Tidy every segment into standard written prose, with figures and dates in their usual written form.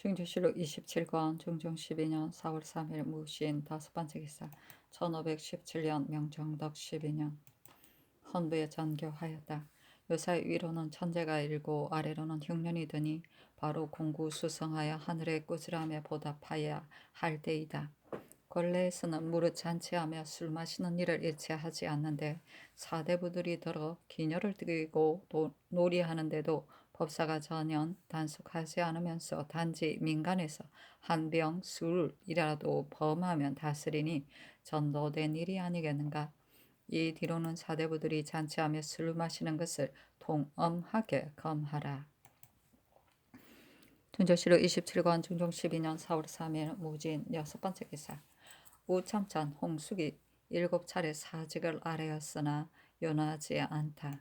중조실록 27권 중종 12년 4월 3일 무신 다섯 번째 기사 1517년 명정덕 12년 헌부에 전교하였다. 요사의 위로는 천재가 일고 아래로는 흉년이 드니 바로 공구수성하여 하늘의 꾸지람에 보답하여야 할 때이다. 권례에서는 무릇 잔치하며 술 마시는 일을 일체 하지 않는데 사대부들이 들어 기녀를 드리고 놀이하는데도 법사가 전혀 단속하지 않으면서 단지 민간에서 한 병 술이라도 범하면 다스리니 전도된 일이 아니겠는가. 이 뒤로는 사대부들이 잔치하며 술 마시는 것을 통엄하게 검하라. tun조실록 27권 중종 12년 4월 3일 무진 여섯 번째 기사 우참찬 홍숙이 7차례 사직을 아뢰었으나 연하지 않다.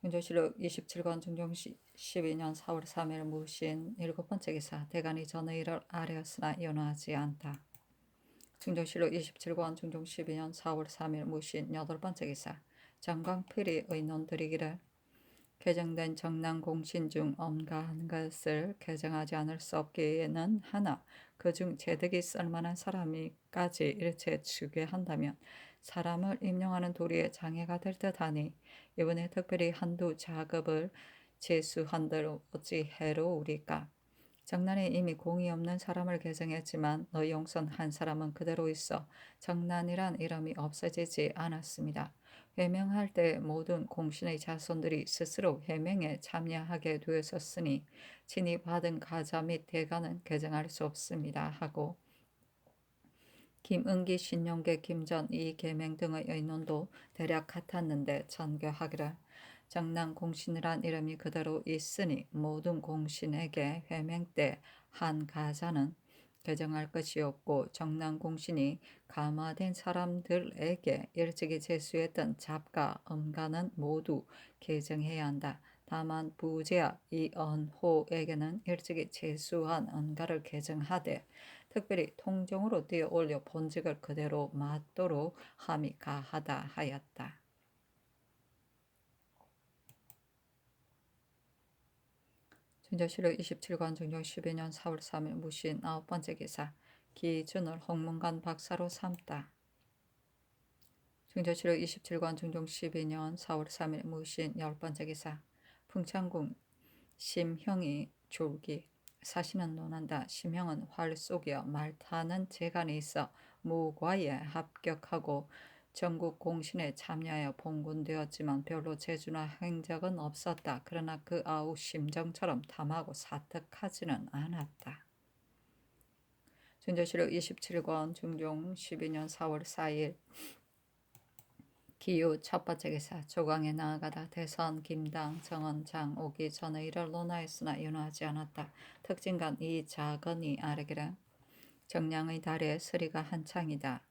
중조실록 27권 중종 12년 4월 3일 무신 7번째 기사 대간이 전의를 아뢰었으나 연하지 않다. 중종실록 27권 중종 12년 4월 3일 무신 8번째 기사 정광필이 의논드리기를 개정된 정난공신 중 엄가한 것을 개정하지 않을 수 없기에는 하나 그중 제득이 쓸만한 사람이까지 일체 추계한다면 사람을 임용하는 도리에 장애가 될 듯하니 이번에 특별히 한두 작업을 제수한들 어찌 해로우리까. 정난에 이미 공이 없는 사람을 개정했지만 의용선 한 사람은 그대로 있어 정난이란 이름이 없어지지 않았습니다. 회명할 때 모든 공신의 자손들이 스스로 회명에 참여하게 되었으니 친히 받은 가자 및 대가는 개정할 수 없습니다 하고 김은기, 신용계, 김전, 이계명 등의 의논도 대략 같았는데 전교하기를 정난 공신이란 이름이 그대로 있으니 모든 공신에게 회명 때 한 가자는 개정할 것이 없고 정난 공신이 감화된 사람들에게 일찍이 제수했던 잡가, 음가는 모두 개정해야 한다. 다만 부제와 이언호에게는 일찍이 제수한 은가를 개정하되 특별히 통정으로 띄어 올려 본직을 그대로 맡도록 함이 가하다 하였다. 중조실록 27권 중종 12년 4월 3일 무신 9번째 기사 기준을 홍문관 박사로 삼다. 중조실록 27권 중종 12년 4월 3일 무신 10번째 기사 풍창궁 심형이 졸기 사시는 논한다. 심형은 활 속이어 말타는 재간이 있어 무과에 합격하고 전국 공신에 참여하여 봉군되었지만 별로 재주나 행적은 없었다. 그러나 그 아우 심정처럼 탐하고 사특하지는 않았다. 준조실록 27권 중종 12년 4월 4일 기후 첫 번째 기사 조광에 나아가다 대선 김당 정원 장 오기 전에 이를 논하였으나 윤호하지 않았다. 특징간 이 작은이 아뢰기를 정량의 달에 서리가 한창이다.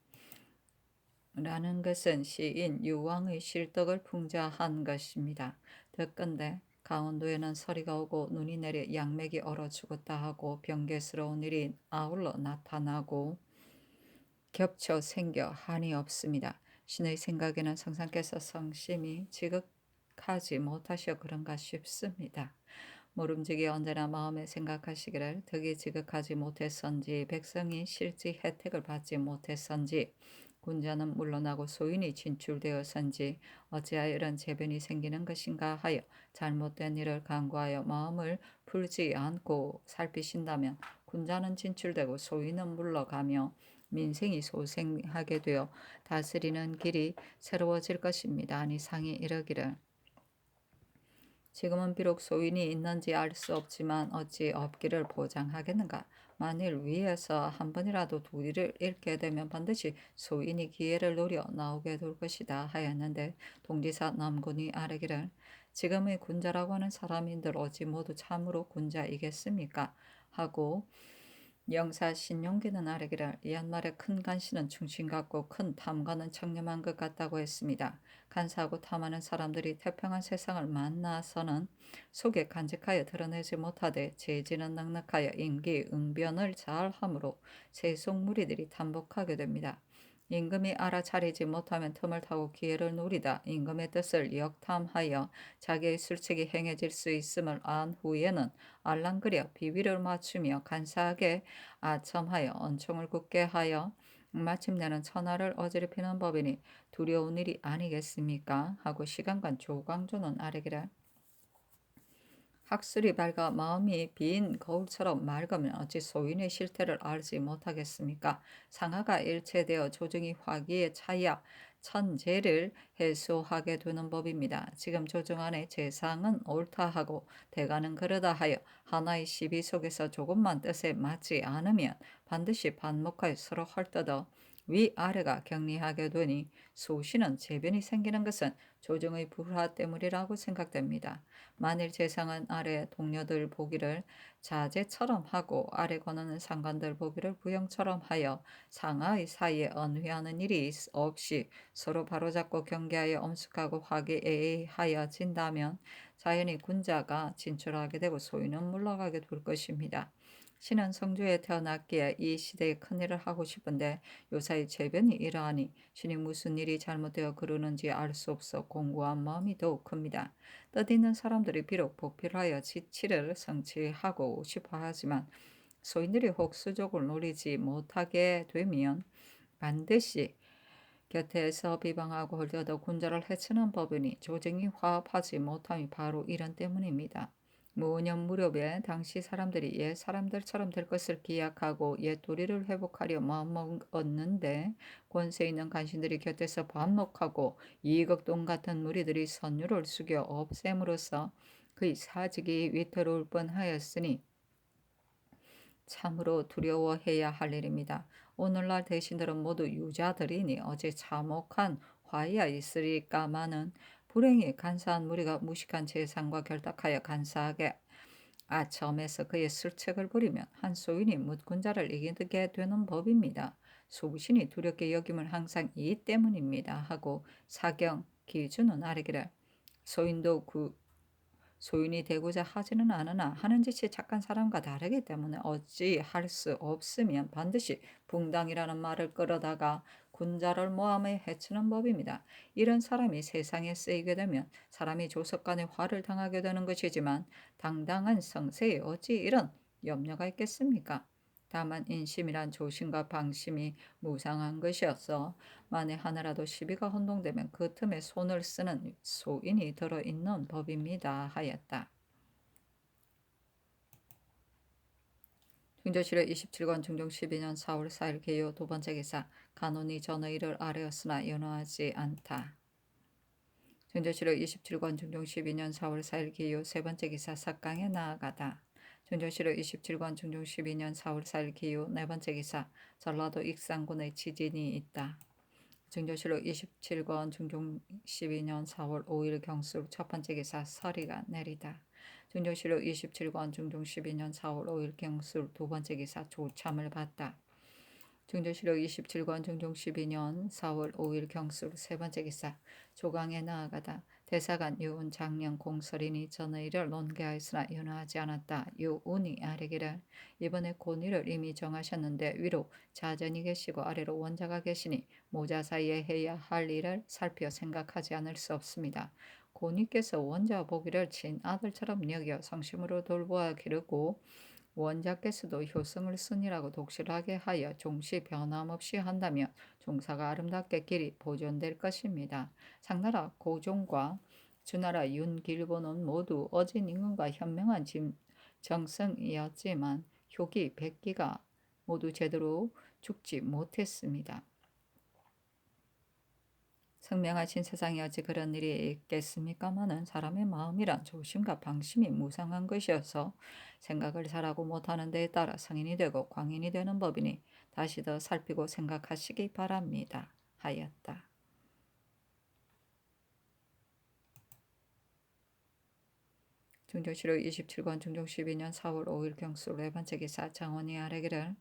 라는 것은 시인 유왕의 실덕을 풍자한 것입니다. 듣건대 강원도에는 서리가 오고 눈이 내려 양맥이 얼어 죽었다 하고 병개스러운 일이 아울러 나타나고 겹쳐 생겨 한이 없습니다. 신의 생각에는 성상께서 성심이 지극하지 못하셔 그런가 싶습니다. 모름지기 언제나 마음에 생각하시기를 덕이 지극하지 못했선지 백성이 실지 혜택을 받지 못했선지 군자는 물러나고 소인이 진출되었선지 어찌하여 이런 재변이 생기는 것인가 하여 잘못된 일을 간구하여 마음을 풀지 않고 살피신다면 군자는 진출되고 소인은 물러가며 민생이 소생하게 되어 다스리는 길이 새로워질 것입니다. 아니 상이 이르기를 지금은 비록 소인이 있는지 알 수 없지만 어찌 없기를 보장하겠는가. 만일 위에서 한 번이라도 도리를 잃게 되면 반드시 소인이 기회를 노려 나오게 될 것이다 하였는데 동지사 남군이 아뢰기를 지금의 군자라고 하는 사람인들 어찌 모두 참으로 군자이겠습니까? 하고 영사 신용기는 아뢰기를 이한말에 큰 간신은 충신 같고 큰 탐관은 청렴한 것 같다고 했습니다. 간사하고 탐하는 사람들이 태평한 세상을 만나서는 속에 간직하여 드러내지 못하되 재지는 넉넉하여 임기 응변을 잘 함으로 세속 무리들이 탐복하게 됩니다. 임금이 알아차리지 못하면 틈을 타고 기회를 노리다 임금의 뜻을 역탐하여 자기의 술책이 행해질 수 있음을 안 후에는 알랑거려 비위를 맞추며 간사하게 아첨하여 언총을 굳게 하여 마침내는 천하를 어지럽히는 법이니 두려운 일이 아니겠습니까? 하고 시간간 조광조는 아뢰기를 학술이 밝아 마음이 빈 거울처럼 맑으면 어찌 소인의 실태를 알지 못하겠습니까? 상하가 일체되어 조정이 화기에 차야 천재를 해소하게 되는 법입니다. 지금 조정 안에 재상은 옳다 하고 대가는 그러다 하여 하나의 시비 속에서 조금만 뜻에 맞지 않으면 반드시 반목하여 서로 헐뜯어 위아래가 격리하게 되니 소신은 재변이 생기는 것은 조정의 불화 때문이라고 생각됩니다. 만일 재상은 아래 동료들 보기를 자제처럼 하고 아래 권하는 상관들 보기를 부영처럼 하여 상하의 사이에 언회하는 일이 없이 서로 바로잡고 경계하여 엄숙하고 화기애애하여진다면 자연히 군자가 진출하게 되고 소인은 물러가게 될 것입니다. 신은 성주에 태어났기에 이 시대에 큰일을 하고 싶은데 요사이 재변이 이러하니 신이 무슨 일이 잘못되어 그러는지 알 수 없어 공고한 마음이 더욱 큽니다. 뜻있는 사람들이 비록 보필하여 지치를 성취하고 싶어 하지만 소인들이 혹 수족을 노리지 못하게 되면 반드시 곁에서 비방하고 헐뜯어 군자를 해치는 법이니 조정이 화합하지 못함이 바로 이런 때문입니다. 무년 무렵에 당시 사람들이 옛 사람들처럼 될 것을 기약하고 옛 도리를 회복하려 마음먹었는데 권세 있는 간신들이 곁에서 반목하고 이극동 같은 무리들이 선율을 숙여 없앰으로써 그의 사직이 위태로울 뻔하였으니 참으로 두려워해야 할 일입니다. 오늘날 대신들은 모두 유자들이니 어제 참혹한 화이야 있으리까마는 불행히 간사한 무리가 무식한 재상과 결탁하여 간사하게 아첨에서 그의 술책을 부리면 한 소인이 묻군자를 이기게 되는 법입니다. 소부신이 두렵게 여김을 항상 이 때문입니다. 하고 사경 기준은 아래기를 소인도 소인이 되고자 하지는 않으나 하는 짓이 착한 사람과 다르기 때문에 어찌할 수 없으면 반드시 붕당이라는 말을 끌어다가 군자를 모함해 해치는 법입니다. 이런 사람이 세상에 쓰이게 되면 사람이 조석간에 화를 당하게 되는 것이지만 당당한 성세에 어찌 이런 염려가 있겠습니까? 다만 인심이란 조심과 방심이 무상한 것이어서 만에 하나라도 시비가 혼동되면 그 틈에 손을 쓰는 소인이 들어있는 법입니다. 하였다. 중조실로 27권 중종 12년 4월 4일 개요 두 번째 기사 간혼이 전의를 아뢰었으나 연호하지 않다. 중조실로 27권 중종 12년 4월 4일 개요 세 번째 기사 삭강에 나아가다. 중조실로 27권 중종 12년 4월 4일 개요 네 번째 기사 전라도 익산군의 지진이 있다. 중조실록 27권 중종 12년 4월 5일 경술 첫 번째 기사 서리가 내리다. 중조실록 27권 중종 12년 4월 5일 경술 두 번째 기사 조참을 받다. 중조실록 27권 중종 12년 4월 5일 경술 세 번째 기사 조강에 나아가다. 대사관 유운 장령 공설인이 전의를 논개하였으나 연호하지 않았다. 유운이 아뢰기를 이번에 고의를 이미 정하셨는데 위로 자전이 계시고 아래로 원자가 계시니 모자 사이에 해야 할 일을 살펴 생각하지 않을 수 없습니다. 고니께서 원자 보기를 친아들처럼 여겨 성심으로 돌보아 기르고 원자께서도 효성을 쓰니라고 독실하게 하여 종시 변함없이 한다면 종사가 아름답게 길이 보존될 것입니다. 상나라 고종과 주나라 윤길보는 모두 어진 임금과 현명한 정성이었지만 효기 백기가 모두 제대로 죽지 못했습니다. 성명하신 세상에 어찌 그런 일이 있겠습니까마는 사람의 마음이란 조심과 방심이 무상한 것이어서 생각을 잘하고 못하는 데에 따라 성인이 되고 광인이 되는 법이니 다시 더 살피고 생각하시기 바랍니다. 하였다. 중조실록 27권 중종 12년 4월 5일 경수 네 번째 기사 장원이 아뢰기를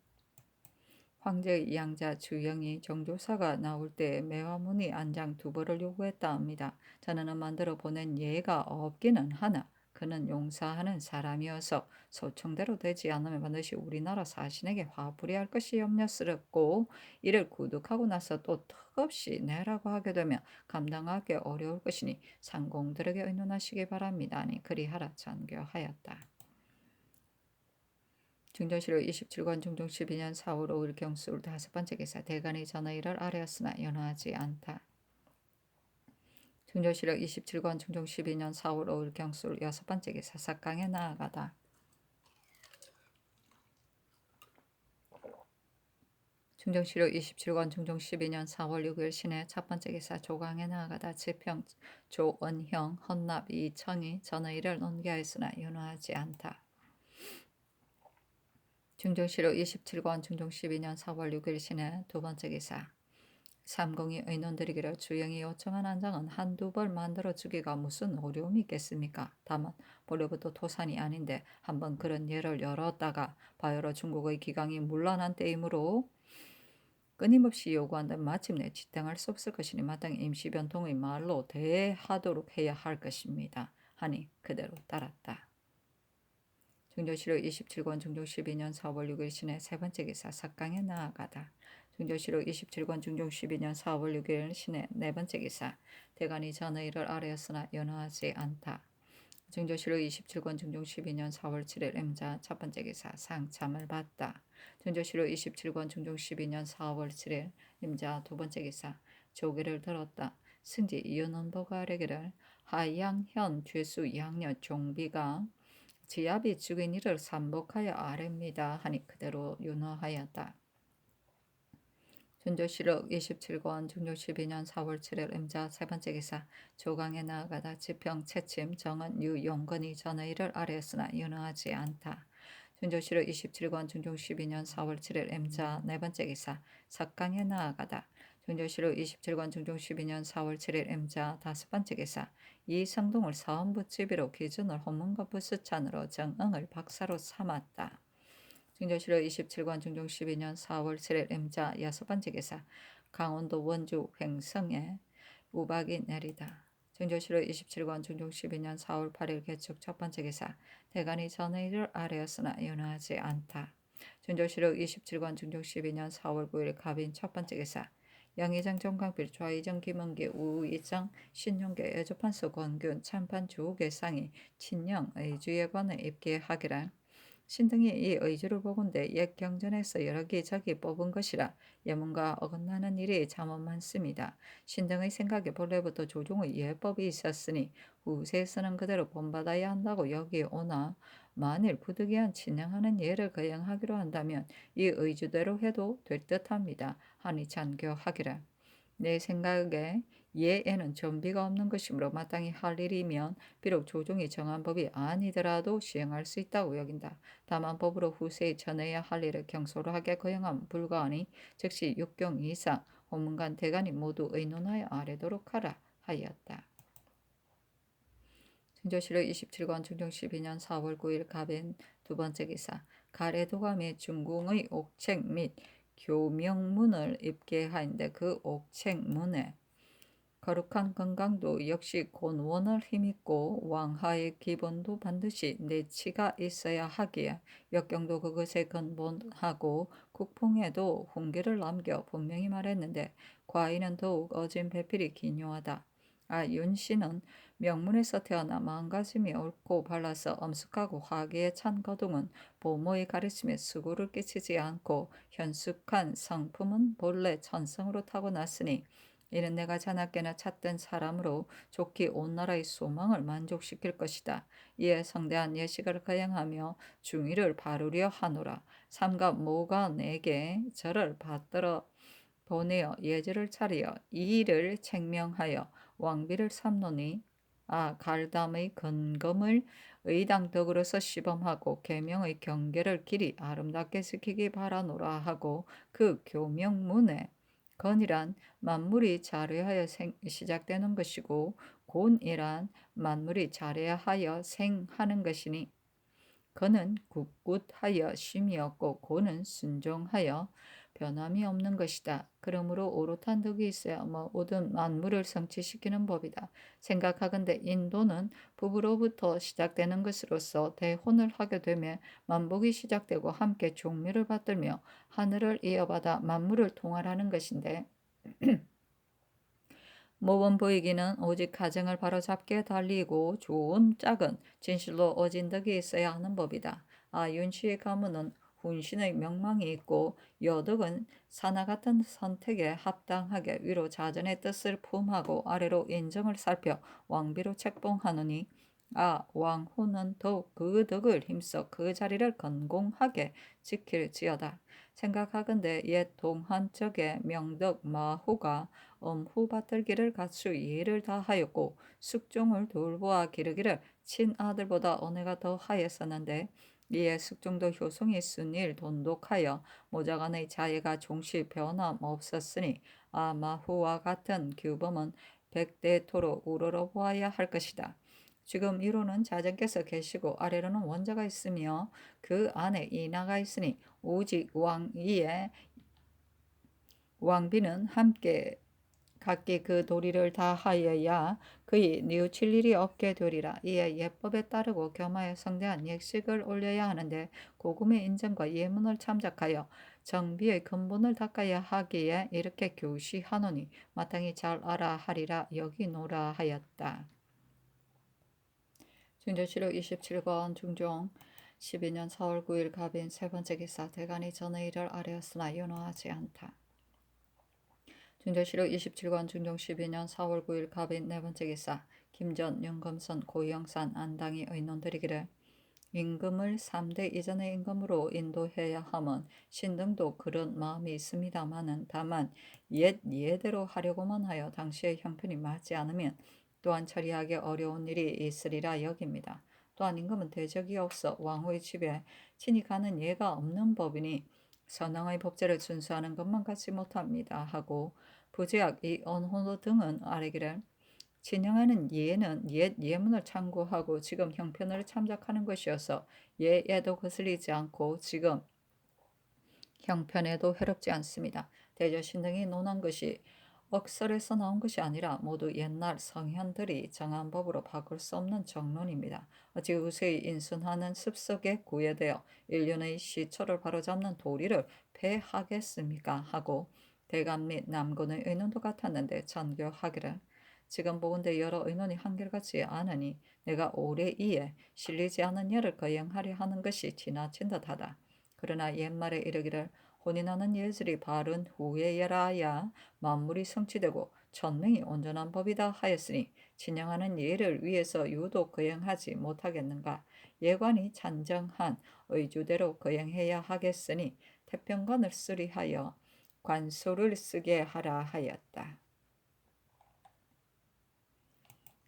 황제의 양자 주영이 정조사가 나올 때 매화문의 안장 두 벌을 요구했다 합니다. 전하는 만들어 보낸 예가 없기는 하나 그는 용사하는 사람이어서 소청대로 되지 않으면 반드시 우리나라 사신에게 화풀이할 것이 염려스럽고 이를 구득하고 나서 또 턱없이 내라고 하게 되면 감당하기 어려울 것이니 상공들에게 의논하시기 바랍니다. 아니 그리하라 장교하였다. 중전실록 27권 중종 12년 4월 5일 경술 5번째 기사 대간이 전의를 아뢰었으나 연호하지 않다. 중전실록 27권 중종 12년 4월 5일 경술 6번째 기사 삭강에 나아가다. 중정실록 27권 중종 12년 4월 6일 신해 첫 번째 기사 조강에 나아가다 지평 조언형 헌납 이청이 전의를 논기하였으나 연호하지 않다. 중종실록 27권 중종 12년 4월 6일 신해 두 번째 기사 삼공이 의논드리기를 주영이 요청한 한장은 한두 벌 만들어주기가 무슨 어려움이 있겠습니까? 다만 본래부터 토산이 아닌데 한번 그런 예를 열었다가 바여러 중국의 기강이 문란한 때이므로 끊임없이 요구한다면 마침내 지탱할 수 없을 것이니 마땅히 임시변통의 말로 대하도록 해야 할 것입니다. 하니 그대로 따랐다. 중조실록 27권 중종 12년 4월 6일 신해 세 번째 기사 삭강에 나아가다. 중조실록 27권 중종 12년 4월 6일 신해 네 번째 기사 대간이 전의를 아뢰었으나 연호하지 않다. 중조실록 27권 중종 12년 4월 7일 임자 첫 번째 기사 상참을 받다. 중조실록 27권 중종 12년 4월 7일 임자 두 번째 기사 조기를 들었다. 승지 윤원보가 아뢰기를 하양현 죄수 양녀 종비가 지압이 죽인 이를 삼복하여 아뢰입니다. 하니 그대로 윤허하였다. 준조실록 27권 중조 12년 4월 7일 임자 세 번째 기사 조강에 나아가다 지평 채침 정은 유용건이 전의를 아뢰었으나 윤허하지 않다. 준조실록 27권 중종 12년 4월 7일 임자 네 번째 기사 삭강에 나아가다. 중조실록 27권 중종 12년 4월 7일 임자 다섯 번째 기사 이성동을 사원부치비로 기준을 호문과 부수찬으로 정응을 박사로 삼았다. 중조실록 27권 중종 12년 4월 7일 임자 여섯 번째 기사 강원도 원주 횡성에 우박이 내리다. 중조실록 27권 중종 12년 4월 8일 개축 첫 번째 기사 대간이 전의를 아뢰었으나 연호하지 않다. 중조실록 27권 중종 12년 4월 9일 갑인 첫 번째 기사 양의장 정강필 좌의정 김은기 우의장 신용계 애조판서 권균 참판 주우계상이 친령 의주에 관해 입계하기라. 신등이 이 의주를 보건대 옛 경전에서 여러 기저기 뽑은 것이라 예문과 어긋나는 일이 잠언 많습니다. 신등의 생각에 본래부터 조종의 예법이 있었으니 후세에서는 그대로 본받아야 한다고 여기오나 만일 부득이한 친양하는 예를 거행하기로 한다면 이 의주대로 해도 될 듯합니다. 하니 잔교하기라. 내 생각에 예에는 전비가 없는 것이므로 마땅히 할 일이면 비록 조종이 정한 법이 아니더라도 시행할 수 있다고 여긴다. 다만 법으로 후세에 전해야 할 일을 경솔하게 거행하면 불가하니 즉시 육경 이상 호문관 대간이 모두 의논하여 아뢰도록 하라 하였다. 중조실록 27권 중종 12년 4월 9일 갑인 두 번째 기사 가래도가 및 중궁의 옥책 및 교명문을 입계하인데 그 옥책문에 거룩한 건강도 역시 곤원을 힘입고 왕하의 기본도 반드시 내치가 있어야 하기에 역경도 그것에 근본하고 국풍에도 훈계를 남겨 분명히 말했는데 과인은 더욱 어진 배필이 기묘하다. 윤씨는 명문에서 태어나 마음가짐이 옳고 발라서 엄숙하고 화기에 찬 거동은 보모의 가르침에 수고를 끼치지 않고 현숙한 성품은 본래 천성으로 타고났으니 이는 내가 자나깨나 찾던 사람으로 좋게 온 나라의 소망을 만족시킬 것이다. 이에 성대한 예식을 거행하며 중의를 바르려 하노라. 삼가 모가 내게 절을 받들어 보내어 예절을 차리어 이 일을 책명하여 왕비를 삼노니 갈담의 근검을 의당덕으로서 시범하고 계명의 경계를 길이 아름답게 지키기 바라노라 하고 그 교명문에 건이란 만물이 자뢰하여 시작되는 것이고 곤이란 만물이 자뢰하여 생하는 것이니 건은 굳굳하여 쉼이었고 곤은 순종하여 변함이 없는 것이다. 그러므로 오롯한 덕이 있어야 모든 만물을 성취시키는 법이다. 생각하건대 인도는 부부로부터 시작되는 것으로서 대혼을 하게 되면 만복이 시작되고 함께 종묘를 받들며 하늘을 이어받아 만물을 통할하는 것인데 모범 보이기는 오직 가정을 바로잡게 달리고 좋은 짝은 진실로 어진 덕이 있어야 하는 법이다. 윤씨의 가문은 훈신의 명망이 있고 여덕은 사나 같은 선택에 합당하게 위로 자전의 뜻을 품하고 아래로 인정을 살펴 왕비로 책봉하노니 왕후는 더욱 그 덕을 힘써 그 자리를 건공하게 지킬지어다. 생각하건대 옛 동한적의 명덕 마후가 엄후 받들기를 갖추 예를 다하였고 숙종을 돌보아 기르기를 친아들보다 언해가 더하였었는데 이에 숙종도 효성이 순일 돈독하여 모자간의 자예가 종시 변함없었으니 마후와 같은 규범은 백대토록 우러러보아야 할 것이다. 지금 위로는 자전께서 계시고 아래로는 원자가 있으며 그 안에 인하가 있으니 오직 왕위에 왕비는 함께 각기 그 도리를 다하여야 그의 뉘우칠 일이 없게 되리라. 이에 예법에 따르고 겸하여 성대한 예식을 올려야 하는데 고금의 인정과 예문을 참작하여 정비의 근본을 닦아야 하기에 이렇게 교시하노니 마땅히 잘 알아 하리라 여기노라 하였다. 중조실록 27권 중종 12년 4월 9일 갑인 세 번째 기사 대간이 전의 일을 아뢰었으나 윤호하지 않다. 중조실록 27권 중종 12년 4월 9일 갑인 네 번째 기사 김전, 윤검선, 고영산, 안당이 의논드리기를 임금을 3대 이전의 임금으로 인도해야 함은 신등도 그런 마음이 있습니다마는 다만 옛 예대로 하려고만 하여 당시의 형편이 맞지 않으면 또한 처리하기 어려운 일이 있으리라 여깁니다. 또한 임금은 대적이 없어 왕후의 집에 친히 가는 예가 없는 법이니 선왕의 법제를 준수하는 것만 갖지 못합니다 하고 부제약 이 언호 등은 아뢰기를 진행하는 예는 옛 예문을 참고하고 지금 형편을 참작하는 것이어서 예에도 거슬리지 않고 지금 형편에도 해롭지 않습니다. 대저신 등이 논한 것이 억설에서 나온 것이 아니라 모두 옛날 성현들이 정한 법으로 바꿀 수 없는 정론입니다. 어찌 우세히 인순하는 습속에 구애되어 인륜의 시초를 바로잡는 도리를 폐하겠습니까? 하고 대감 및 남군의 의논도 같았는데 전교하기를 지금 보건대 여러 의논이 한결같지 않으니 내가 오래 이에 실리지 않은 예를 거행하려 하는 것이 지나친 듯하다. 그러나 옛말에 이르기를 혼인하는 예절이 바른 후에라야 만물이 성취되고 천명이 온전한 법이다 하였으니 진행하는 예를 위해서 유독 거행하지 못하겠는가. 예관이 찬정한 의주대로 거행해야 하겠으니 태평관을 쓰리하여 관소를 쓰게 하라 하였다.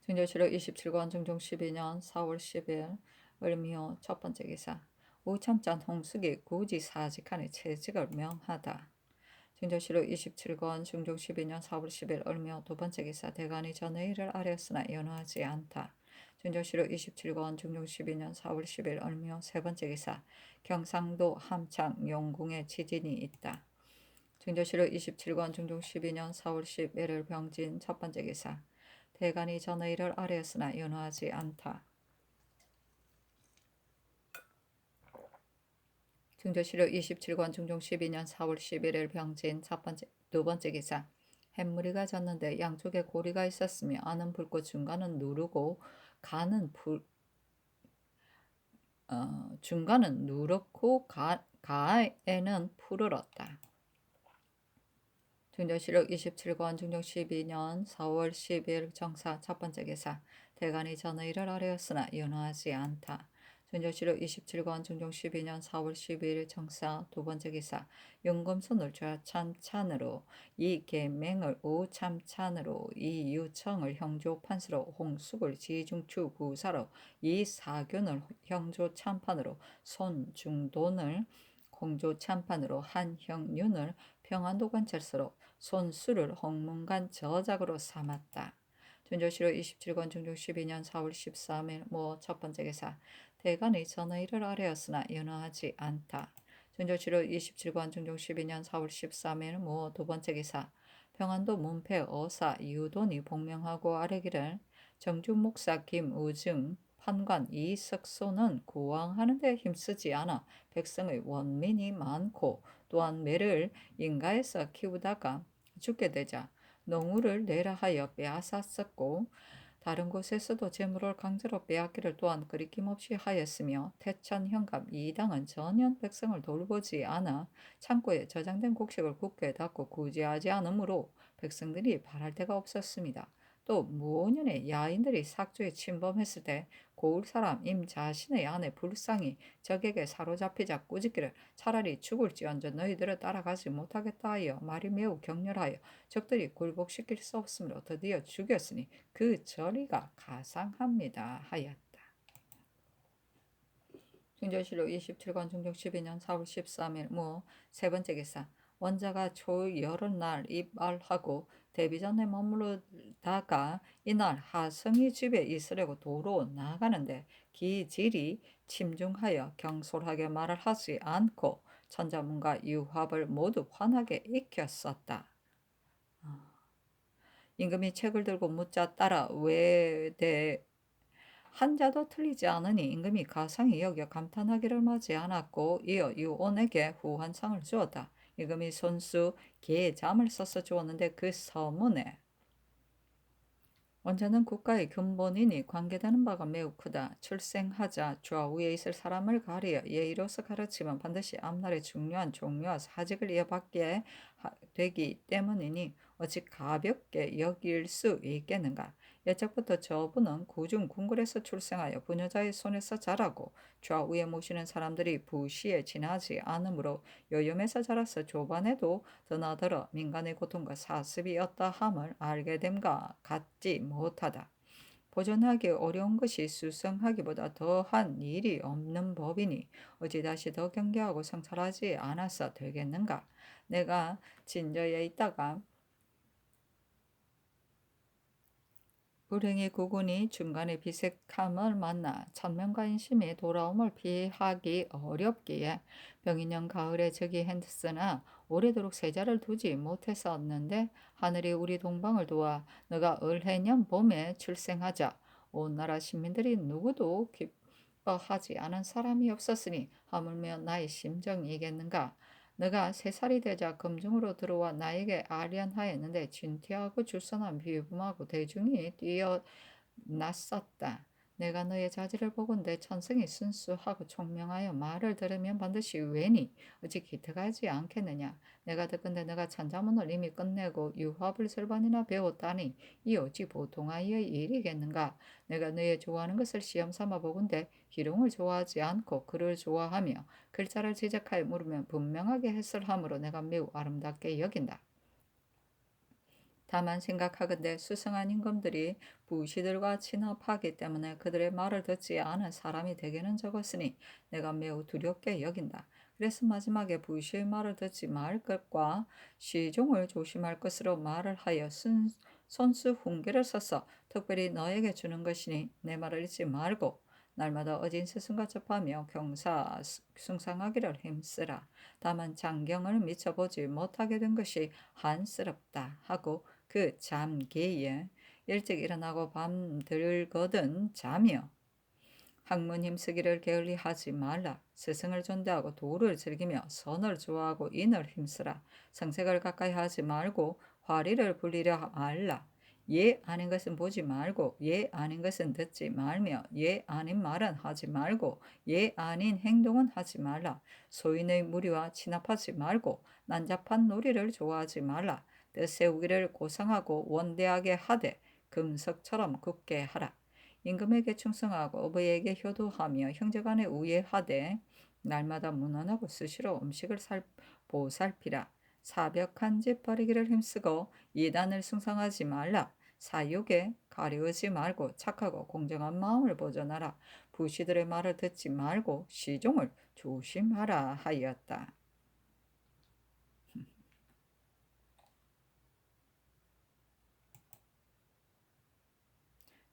중조실록 27권 중종 12년 4월 10일 을미호 첫 번째 기사 우참짠 홍숙이 굳이 사직하니 채직을 명하다. 중조실록 27권 중종 12년 4월 10일 을미호 두 번째 기사 대간이 전의 일을 아뢰었으나 연호하지 않다. 중조실록 27권 중종 12년 4월 10일 을미호 세 번째 기사 경상도 함창 용궁에 지진이 있다. 중조실록 27권 중종 12년 4월 11일 병진 첫 번째 기사 대간이 전의 일을 아뢰었으나 연호하지 않다. 중조실록 27권 중종 12년 4월 11일 병진 두 번째 기사 햇무리가 졌는데 양쪽에 고리가 있었으며 안은 붉고 중간은 누르고 중간은 누렇고 가에는 푸르렀다. 중조실록 27권 중종 12년 4월 10일 정사 첫 번째 기사 대간이 전의 일을 아뢰었으나 연호하지 않다. 중조실록 27권 중종 12년 4월 12일 정사 두 번째 기사 윤검선을 좌참찬으로 이 계맹을 우참찬으로 이 유청을 형조판서로 홍숙을 지중추 구사로 이 사균을 형조참판으로 손중돈을 공조참판으로 한형윤을 평안도 관찰서로 손수를 홍문관 저작으로 삼았다. 중조실록 27권 중종 12년 4월 13일 첫 번째 기사 대간의 전의 일을 아뢰었으나 연호하지 않다. 준조치로 27관 중종 12년 4월 13일 무 두 번째 기사 평안도 문패 어사 유돈이 복명하고 아뢰기를 정주 목사 김우증 판관 이석소는 구왕하는 데 힘쓰지 않아 백성의 원민이 많고 또한 매를 인가에서 키우다가 죽게 되자 농우를 내라 하여 빼앗았었고 다른 곳에서도 재물을 강제로 빼앗기를 또한 거리낌없이 하였으며 태천 현감 이당은 전혀 백성을 돌보지 않아 창고에 저장된 곡식을 굳게 닫고 구제하지 않으므로 백성들이 바랄 데가 없었습니다. 또 무오년에 야인들이 삭주에 침범했을 때 고을 사람 임 자신의 아내 불상이 적에게 사로잡히자 꾸짖기를 차라리 죽을지언정 너희들을 따라가지 못하겠다 하여 말이 매우 격렬하여 적들이 굴복시킬 수 없으므로 드디어 죽였으니 그 저리가 가상합니다 하였다. 중조실록 27관 중종 12년 4월 13일 무 세 번째 기사 원자가 초 여러 날 입알하고 대비전에 머무르다가 이날 하성이 집에 있으려고 도로 나가는데 기질이 침중하여 경솔하게 말을 하지 않고 천자문과 유합을 모두 환하게 익혔었다. 임금이 책을 들고 묻자 따라 외대 한자도 틀리지 않으니 임금이 가상히 여겨 감탄하기를 마지 않았고 이어 유온에게 후한상을 주었다. 임금이 손수 개의 잠을 써서 주었는데 그 서문에 원자는 국가의 근본이니 관계되는 바가 매우 크다. 출생하자 좌우에 있을 사람을 가리어 예의로서 가르치면 반드시 앞날에 중요한 종류와 사직을 이어받게 되기 때문이니 어찌 가볍게 여길 수 있겠는가. 예적부터 저분은 구중 궁궐에서 출생하여 부녀자의 손에서 자라고 좌우에 모시는 사람들이 부시에 지나지 않으므로 요염에서 자라서 조반에도 드나들어 민간의 고통과 사습이었다 함을 알게 됨과 같지 못하다. 보존하기 어려운 것이 수성하기보다 더한 일이 없는 법이니 어찌 다시 더 경계하고 성찰하지 않아서 되겠는가. 내가 진저에 있다가 불행의 구군이 중간에 비색함을 만나 천명과 인심이 돌아옴을 피하기 어렵기에 병인년 가을에 저기 했으나 오래도록 세자를 두지 못했었는데 하늘이 우리 동방을 도와 너가 을해년 봄에 출생하자 온 나라 시민들이 누구도 기뻐하지 않은 사람이 없었으니 하물며 나의 심정이겠는가. 너가 3살이 되자 금중으로 들어와 나에게 아련하였는데 진티하고 줄선한 비범하고 대중이 뛰어났었다. 내가 너의 자질을 보건대 천성이 순수하고 총명하여 말을 들으면 반드시 weni 어찌 기특하지 않겠느냐. 내가 듣건대 너가 천자문을 이미 끝내고 유합을 절반이나 배웠다니 이 어찌 보통 아이의 일이겠는가. 내가 너의 좋아하는 것을 시험 삼아 보건대 기룡을 좋아하지 않고 글을 좋아하며 글자를 지적하여 물으면 분명하게 해설함으로 내가 매우 아름답게 여긴다. 다만 생각하건대 수성한 임금들이 부시들과 친합하기 때문에 그들의 말을 듣지 않은 사람이 대개는 적었으니 내가 매우 두렵게 여긴다. 그래서 마지막에 부시의 말을 듣지 말 것과 시종을 조심할 것으로 말을 하여 손수 훈계를 써서 특별히 너에게 주는 것이니 내 말을 잊지 말고 날마다 어진 스승과 접하며 경사 숭상하기를 힘쓰라. 다만 장경을 미쳐보지 못하게 된 것이 한스럽다 하고 그 잠기에 일찍 일어나고 밤들거든 자며 학문 힘쓰기를 게을리하지 말라. 스승을 존대하고 도를 즐기며 선을 좋아하고 인을 힘쓰라. 성색을 가까이 하지 말고 화리를 불리려 말라. 예 아닌 것은 보지 말고 예 아닌 것은 듣지 말며 예 아닌 말은 하지 말고 예 아닌 행동은 하지 말라. 소인의 무리와 친합하지 말고 난잡한 놀이를 좋아하지 말라. 뜻세우기를 고상하고 원대하게 하되 금석처럼 굳게 하라. 임금에게 충성하고 어버이에게 효도하며 형제간에 우애하되 날마다 문안하고 수시로 음식을 보살피라. 사벽한 집 버리기를 힘쓰고 이단을 숭상하지 말라. 사욕에 가려우지 말고 착하고 공정한 마음을 보존하라. 부시들의 말을 듣지 말고 시종을 조심하라 하였다.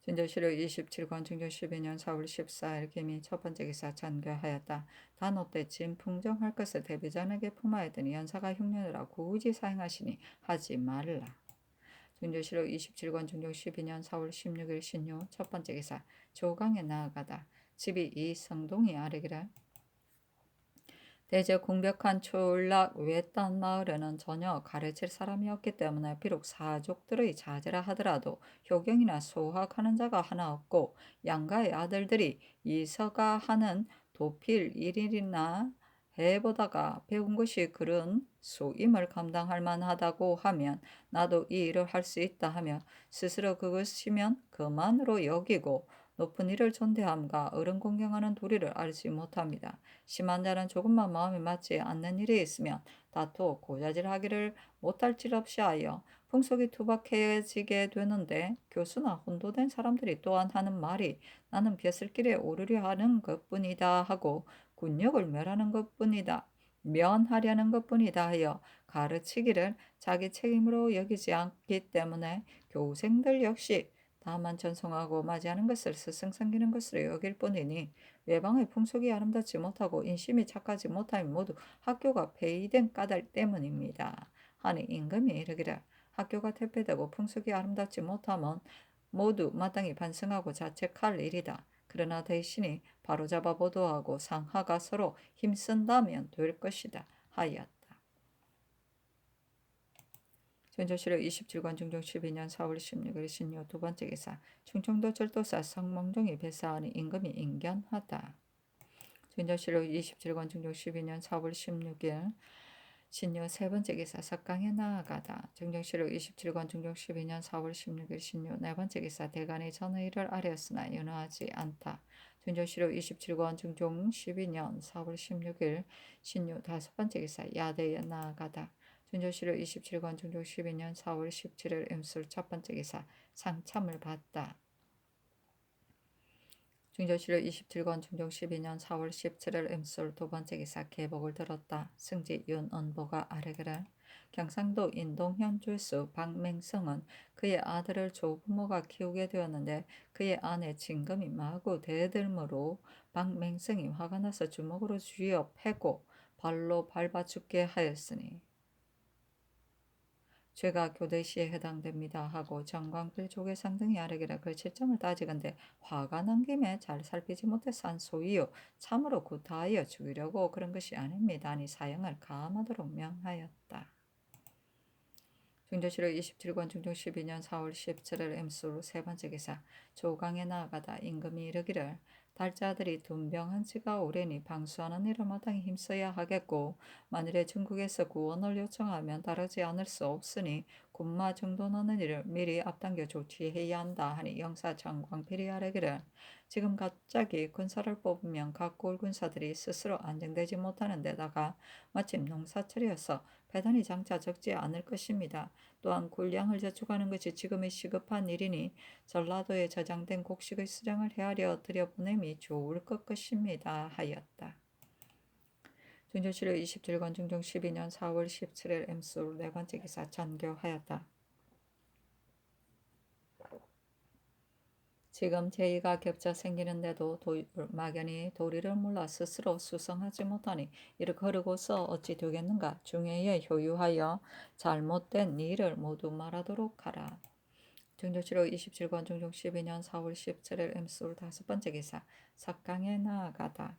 진조실록 27권 중조 12년 4월 14일 김이 첫 번째 기사 전교하였다. 단오 때쯤 풍정할 것을 대비전에게 품하였더니 연사가 흉년이라 굳이 사행하시니 하지 말라. 중조실록 27권 중조 12년 4월 16일 신유 첫 번째 기사 조강에 나아가다. 집이 이 성동이 아래기를 대저 궁벽한 촌락 외딴 마을에는 전혀 가르칠 사람이 없기 때문에 비록 사족들의 자제라 하더라도 효경이나 소학하는 자가 하나 없고 양가의 아들들이 이서가 하는 도필 일일이나 해보다가 배운 것이 그런 소임을 감당할 만하다고 하면 나도 이 일을 할 수 있다 하며 스스로 그것이면 그만으로 여기고 높은 일을 존대함과 어른 공경하는 도리를 알지 못합니다. 심한 자는 조금만 마음이 맞지 않는 일이 있으면 다투어 고자질하기를 못할질없이 하여 풍속이 투박해지게 되는데 교수나 혼도된 사람들이 또한 하는 말이 나는 벼슬길에 오르려 하는 것뿐이다 하고 군역을 멸하는 것뿐이다. 면하려는 것뿐이다 하여 가르치기를 자기 책임으로 여기지 않기 때문에 교생들 역시 다만 전송하고 맞이하는 것을 스승 섬기는 것으로 여길 뿐이니 외방의 풍속이 아름답지 못하고 인심이 착하지 못함이 모두 학교가 폐위된 까닭 때문입니다. 하니 임금이 이르기를 학교가 퇴폐되고 풍속이 아름답지 못함은 모두 마땅히 반성하고 자책할 일이다. 그러나 대신에 바로잡아 보도하고 상하가 서로 힘쓴다면 될 것이다 하였다. 전조실록 27권 중종 12년 4월 16일 신유 두 번째 기사 충청도 철도사 성몽종이 배사하니 임금이 인견하다. 전조실록 27권 중종 12년 4월 16일 신유 세 번째 기사 석강에 나아가다. 정정실록 27권 중종 12년 4월 16일 신유 네 번째 기사 대간이 전의를 아뢰었으나 연호하지 않다. 전조실록 27권 중종 12년 4월 16일 신유 다섯 번째 기사 야대에 나아가다. 전조실록 27권 중종 12년 4월 17일 임술 첫 번째 기사 상참을 받다. 중조실록 27권 중종 12년 4월 17일 임술 두 번째 기사 계복을 들었다. 승지 윤언보가 아뢰기를 경상도 인동현 주수 박맹성은 그의 아들을 조부모가 키우게 되었는데 그의 아내 진금이 마구 대들므로 박맹성이 화가 나서 주먹으로 쥐어 패고 발로 밟아 죽게 하였으니 죄가 교대시에 해당됩니다 하고 정광필 조계상 등이 아뢰기를 그 실정을 따지건대 화가 난 김에 잘 살피지 못해서 한 소이요 참으로 구타하여 죽이려고 그런 것이 아닙니다 하니 사형을 가함하도록 명하였다. 중조실록 27권 중종 12년 4월 17일 임술 세 번째 기사 조강에 나아가다 임금이 이르기를 달자들이 둔병한 지가 오래니 방수하는 일을 마땅히 힘써야 하겠고 만일에 중국에서 구원을 요청하면 다르지 않을 수 없으니 군마 정돈하는 일을 미리 앞당겨 조치해야 한다 하니 영사 정광필이 아뢰기를 지금 갑자기 군사를 뽑으면 각 골 군사들이 스스로 안정되지 못하는 데다가 마침 농사철이어서 배단이 장차 적지 않을 것입니다. 또한 군량을 저축하는 것이 지금의 시급한 일이니 전라도에 저장된 곡식의 수령을 헤아려 들여보냄이 좋을 것 것입니다 하였다. 중조실록 27권 중종 12년 4월 17일 임술 네 번째 기사 전교하였다. 지금 제의가 겹쳐 생기는데도 막연히 도리를 몰라 스스로 수성하지 못하니 이를 거르고서 어찌 되겠는가. 중회에 효유하여 잘못된 일을 모두 말하도록 하라. 중조실록 27권 중종 12년 4월 17일 임술 다섯 번째 기사 석강에 나아가다.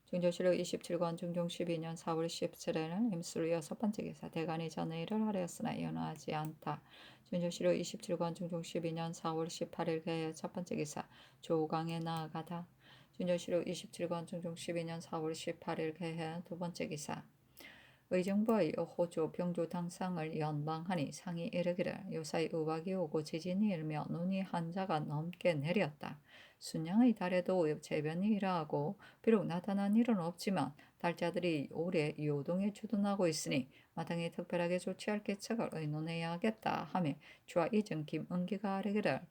중조실록 27권 중종 12년 4월 17일 임술 여섯 번째 기사 대간이 전의를 하였으나 연호하지 않다. 중조실록 27권 중종 12년 4월 18일 개의 첫 번째 기사 조강에 나아가다. 중조실록 27권 중종 12년 4월 18일 개의 두 번째 기사 의정부의 호조 병조 당상을 연방하니 상이 이르기를 요사이 우박이 오고 지진이 일며 눈이 한자가 넘게 내렸다. 순양의 달에도 재변이 일어하고 비록 나타난 일은 없지만 달자들이 올해 요동에 주둔하고 있으니 마땅히 특별하게 조치할 계책을 의논해야 하겠다 하며 주와 이정 김은기가 아뢰기를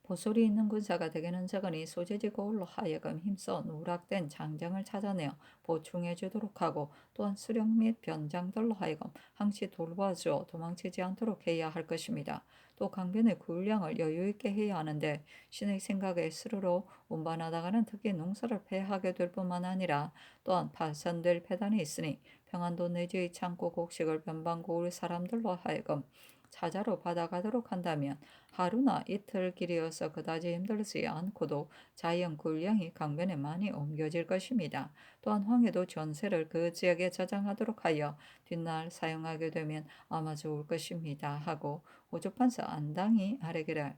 보솔이 있는 군사가 대개는 적으니 소재지 고을로 하여금 힘써 누락된 장정을 찾아내어 보충해 주도록 하고 또한 수령 및 변장들로 하여금 항시 돌봐주어 도망치지 않도록 해야 할 것입니다. 또 강변의 군량을 여유있게 해야 하는데 신의 생각에 스스로 운반하다가는 특히 농사를 패하게 될 뿐만 아니라 또한 파손될 패단이 있으니 평안도 내지의 창고 곡식을 변방고을 사람들로 하여금 차자로 받아가도록 한다면 하루나 이틀 길이어서 그다지 힘들지 않고도 자연 군량이 강변에 많이 옮겨질 것입니다. 또한 황해도 전세를 그 지역에 저장하도록 하여 뒷날 사용하게 되면 아마 좋을 것입니다. 하고 호주판서 안당이 아뢰기를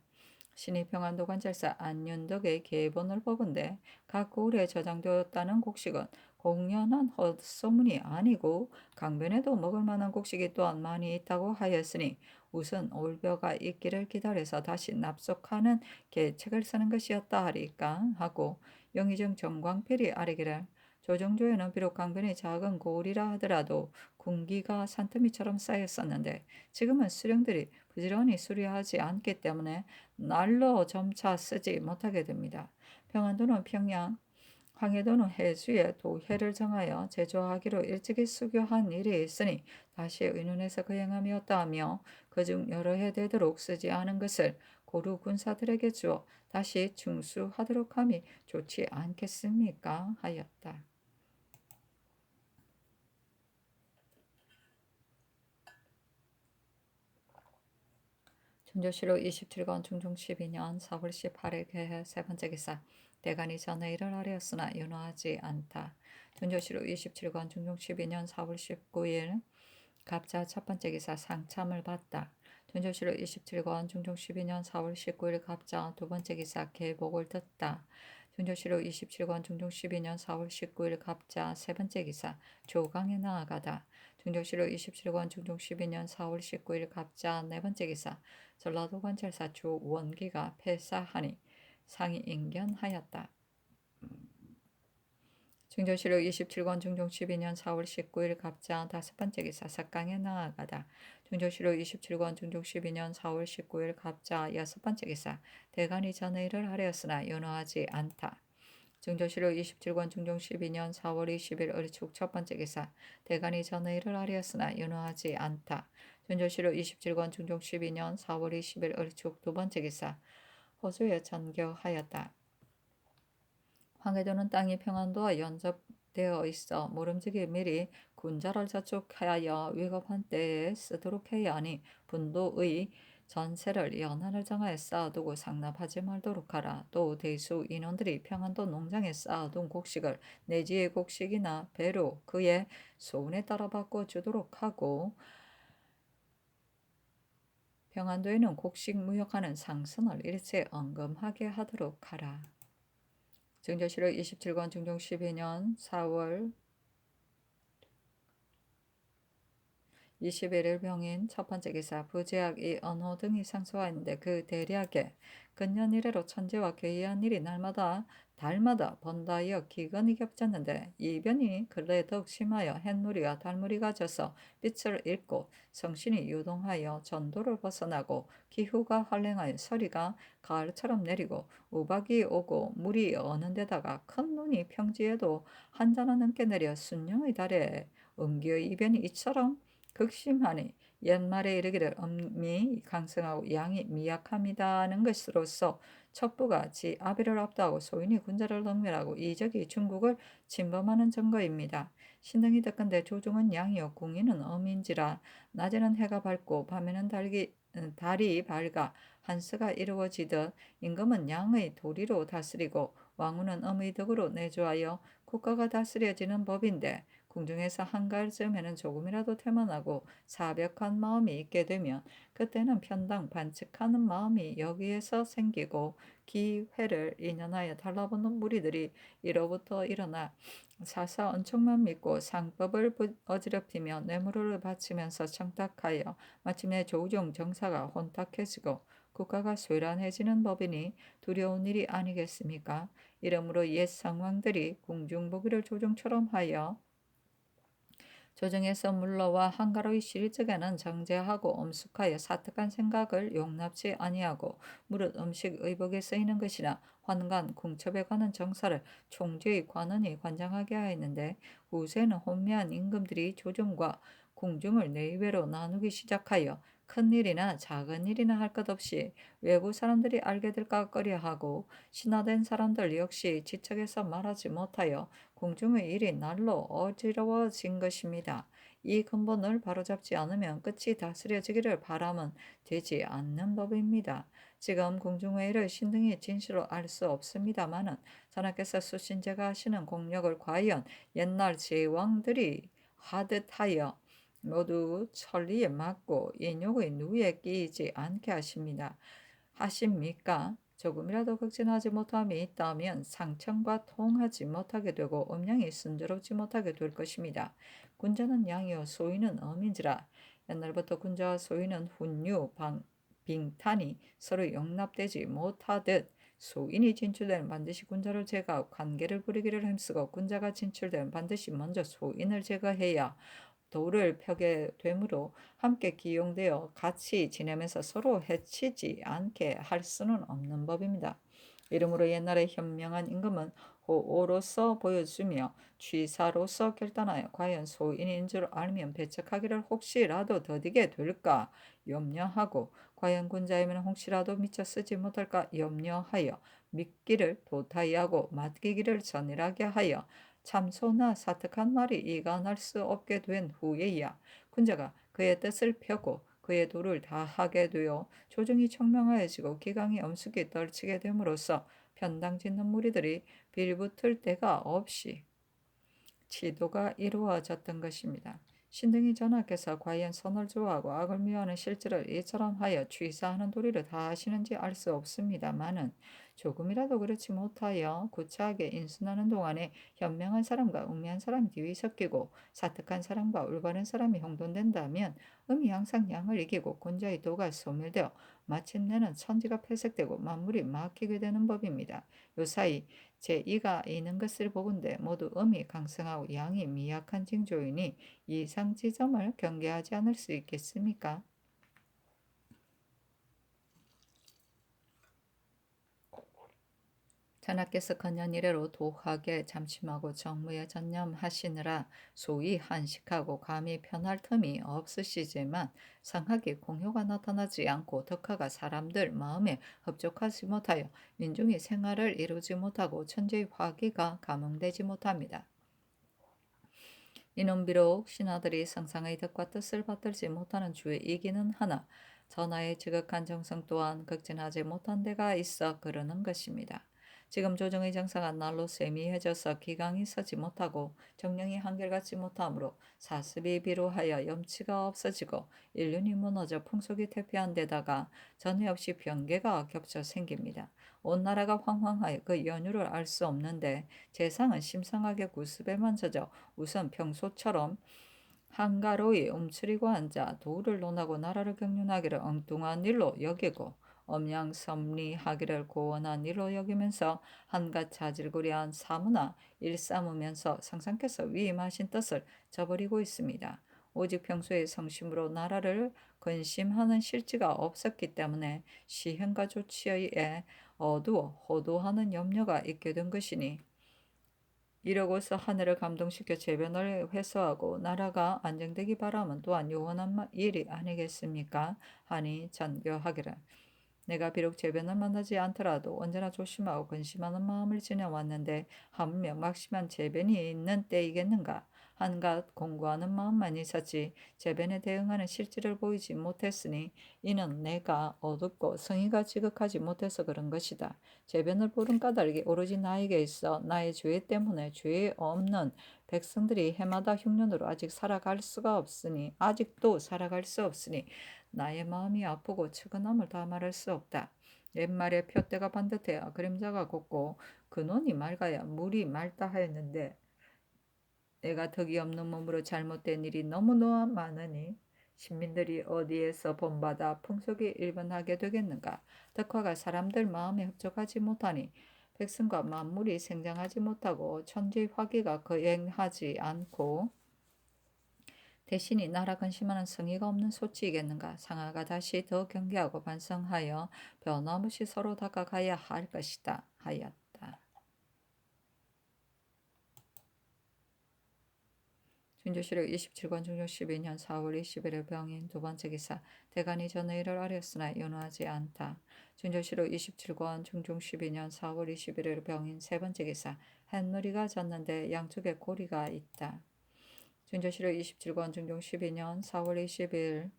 신이 평안도 관찰사 안윤덕의 계본을 보건대 각 고을에 저장되었다는 곡식은 공연한 헛소문이 아니고 강변에도 먹을 만한 곡식이 또한 많이 있다고 하였으니 우선 올벼가 있기를 기다려서 다시 납속하는 계책을 쓰는 것이었다 하리까 하고 영의정 정광필이 아뢰기를 조정조에는 비록 강변이 작은 고을이라 하더라도 군기가 산더미처럼 쌓였었는데 지금은 수령들이 부지런히 수리하지 않기 때문에 날로 점차 쓰지 못하게 됩니다. 평안도는 평양, 황해도는 해수에 도해를 정하여 제조하기로 일찍이 수교한 일이 있으니 다시 의논해서 그 행함이었다 하며 그중 여러 해 되도록 쓰지 않은 것을 고루 군사들에게 주어 다시 중수하도록 함이 좋지 않겠습니까? 하였다. 준조실록 27권 중종 12년 4월 18일 개해 세 번째 기사 대간이 전에 일을 하려였으나 윤호하지 않다. 준조실록 27권 중종 12년 4월 19일 갑자 첫 번째 기사 상참을 받다. 준조실록 27권 중종 12년 4월 19일 갑자 두 번째 기사 계복을 듣다. 준조실록 27권 중종 12년 4월 19일 갑자 세 번째 기사 조강에 나아가다. 준조실록 27권 중종 12년 4월 19일 갑자 네 번째 기사 전라도 관찰사 조원기가 폐사하니 상이 인견하였다. 중조실록 27권 중종 12년 4월 19일 갑자 다섯 번째 기사 석강에 나아가다. 중조실록 27권 중종 12년 4월 19일 갑자 여섯 번째 기사 대간이 전의 일을 하려였으나 윤호하지 않다. 중조실록 27권 중종 12년 4월 20일 을축 첫 번째 기사 대간이 전의 일을 하려였으나 윤호하지 않다. 준조실록 27권 중종 12년 4월 20일 을축 두 번째 기사 호주에 전교하였다. 황해도는 땅이 평안도와 연접되어 있어 모름지기 미리 군자를 저축하여 위급한 때에 쓰도록 해야 하니 분도의 전세를 연한을 정하여 쌓아두고 상납하지 말도록 하라. 또 대수 인원들이 평안도 농장에 쌓아둔 곡식을 내지의 곡식이나 배로 그의 소원에 따라 바꿔주도록 하고 평안도에는 곡식 무역하는 상선을 일체 언금하게 하도록 하라. 증조실록 27권 중종 12년 4월 21일 병인 첫 번째 기사 부제학 이 언호 등이 상소하였는데 그 대략에 근년 이래로 천재와 괴이한 일이 날마다 달마다 번다하여 기근이 겹쳤는데 이변이 근래 더욱 심하여 햇무리와 달무리가 져서 빛을 잃고 성신이 유동하여 전도를 벗어나고 기후가 환랭하여 서리가 가을처럼 내리고 우박이 오고 물이 어는 데다가 큰 눈이 평지에도 한 자나 넘게 내려 순영의 달에 음기의 이변이 이처럼 극심하니 옛말에 이르기를 음이 강성하고 양이 미약합니다는 것으로서 첩부가 지 아비를 압도하고 소인이 군자를 능멸하고 이적이 중국을 침범하는 증거입니다. 신등이 듣건대 조중은 양이요 궁이는 음인지라 낮에는 해가 밝고 밤에는 달이 밝아 한스가 이루어지듯 임금은 양의 도리로 다스리고 왕후는 음의 덕으로 내조하여 국가가 다스려지는 법인데 궁중에서 한가을쯤에는 조금이라도 태만하고 사벽한 마음이 있게 되면 그때는 편당 반측하는 마음이 여기에서 생기고 기회를 인연하여 달라붙는 무리들이 이로부터 일어나 사사 언총만 믿고 상법을 어지럽히며 뇌물을 바치면서 청탁하여 마침내 조정 정사가 혼탁해지고 국가가 쇠란해지는 법이니 두려운 일이 아니겠습니까? 이러므로 옛 상왕들이 궁중보기를 조정처럼 하여 조정에서 물러와 한가로이 쉴 적에는 정제하고 엄숙하여 사특한 생각을 용납지 아니하고 무릇 음식 의복에 쓰이는 것이나 환관 궁첩에 관한 정사를 총재의 관원이 관장하게 하였는데 후세는 혼미한 임금들이 조정과 궁중을 내외로 나누기 시작하여 큰 일이나 작은 일이나 할 것 없이 외부 사람들이 알게 될까 꺼려하고 신하된 사람들 역시 지척에서 말하지 못하여 공중의 일이 날로 어지러워진 것입니다. 이 근본을 바로잡지 않으면 끝이 다스려지기를 바라면 되지 않는 법입니다. 지금 공중의 일을 신등이 진실로 알 수 없습니다마는 전하께서 수신제가 하시는 공력을 과연 옛날 제왕들이 하듯하여 모두 천리에 맞고 인욕의 누에 끼이지 않게 하십니까? 조금이라도 극진하지 못함이 있다면 상청과 통하지 못하게 되고 음양이 순조롭지 못하게 될 것입니다. 군자는 양이요 소인은 어민지라. 옛날부터 군자와 소인은 빙탄이 서로 용납되지 못하듯 소인이 진출되면 반드시 군자를 제거하고 관계를 부리기를 힘쓰고 군자가 진출되면 반드시 먼저 소인을 제거해야 도를 펴게 되므로 함께 기용되어 같이 지내면서 서로 해치지 않게 할 수는 없는 법입니다. 이러므로 옛날에 현명한 임금은 호오로서 보여주며 취사로서 결단하여 과연 소인인 줄 알면 배척하기를 혹시라도 더디게 될까 염려하고 과연 군자이면 혹시라도 미처 쓰지 못할까 염려하여 믿기를 도타이하고 맡기기를 전일하게 하여 참소나 사특한 말이 이간할 수 없게 된 후에야 군자가 그의 뜻을 펴고 그의 도를 다하게 되어 조정이 청명하여지고 기강이 엄숙히 떨치게 됨으로써 편당짓는 무리들이 빌붙을 데가 없이 지도가 이루어졌던 것입니다. 신등이 전하께서 과연 선을 좋아하고 악을 미워하는 실질을 이처럼 하여 취사하는 도리를 다 하시는지 알 수 없습니다마는 조금이라도 그렇지 못하여 구차하게 인순하는 동안에 현명한 사람과 음미한 사람이 뒤에 섞이고 사특한 사람과 올바른 사람이 형돈된다면 음이 항상 양을 이기고 군자의 도가 소멸되어 마침내는 천지가 폐색되고 만물이 막히게 되는 법입니다. 요사이 제2가 있는 것을 보건대 모두 음이 강성하고 양이 미약한 징조이니 이상 지점을 경계하지 않을 수 있겠습니까? 전하께서 건년 이래로 도하게 잠심하고 정무에 전념하시느라 소위 한식하고 감히 편할 틈이 없으시지만 상하게 공효가 나타나지 않고 덕화가 사람들 마음에 흡족하지 못하여 민중이 생활을 이루지 못하고 천재의 화기가 감응되지 못합니다. 이는 비록 신하들이 상상의 덕과 뜻을 받들지 못하는 주에 이기는 하나 전하의 지극한 정성 또한 극진하지 못한 데가 있어 그러는 것입니다. 지금 조정의 정사가 날로 세미해져서 기강이 서지 못하고 정령이 한결같지 못하므로 사습이 비로하여 염치가 없어지고 인륜이 무너져 풍속이 퇴폐한 데다가 전에 없이 병괴가 겹쳐 생깁니다. 온 나라가 황황하여 그 연유를 알 수 없는데 재상은 심상하게 구습에만 젖어 우선 평소처럼 한가로이 움츠리고 앉아 도를 논하고 나라를 경륜하기를 엉뚱한 일로 여기고 엄양섭리하기를 고원한 일로 여기면서 한갓 자질구레한 사무나 일삼으면서 상상께서 위임하신 뜻을 저버리고 있습니다. 오직 평소에 성심으로 나라를 근심하는 실지가 없었기 때문에 시행과 조치에 어두워 호도하는 염려가 있게 된 것이니 이러고서 하늘을 감동시켜 재변을 회수하고 나라가 안정되기 바라면 또한 요원한 일이 아니겠습니까? 하니 전교하기를 내가 비록 재변을 만나지 않더라도 언제나 조심하고 근심하는 마음을 지녀왔는데 하물며 막심한 재변이 있는 때이겠는가? 한갓 공고하는 마음만 있었지 재변에 대응하는 실질을 보이지 못했으니 이는 내가 어둡고 성의가 지극하지 못해서 그런 것이다. 재변을 보는 까닭이 오로지 나에게 있어 나의 죄 때문에 죄 없는 백성들이 해마다 흉년으로 아직도 살아갈 수 없으니 나의 마음이 아프고 측은함을 다 말할 수 없다. 옛말에 표대가 반듯해야 그림자가 곱고 근원이 맑아야 물이 맑다 하였는데 내가 덕이 없는 몸으로 잘못된 일이 너무나 많으니 신민들이 어디에서 본받아 풍속이 일반하게 되겠는가. 덕화가 사람들 마음에 흡족하지 못하니 백성과 만물이 생장하지 못하고 천지의 화기가 거행하지 않고 대신이 나라 근심하는 성의가 없는 소치이겠는가. 상하가 다시 더 경계하고 반성하여 변함없이 서로 다가가야 할 것이다 하였다. 준조실록 27권 중조 12년 4월 20일에 병인 두 번째 기사. 대간이 전의 일을 아뢰었으나 연호하지 않다. 준조실록 27권 중종 12년 4월 21일 병인 세 번째 기사. 햇머리가 졌는데 양쪽에 고리가 있다. 준조실록 27권 중종 12년 4월 20일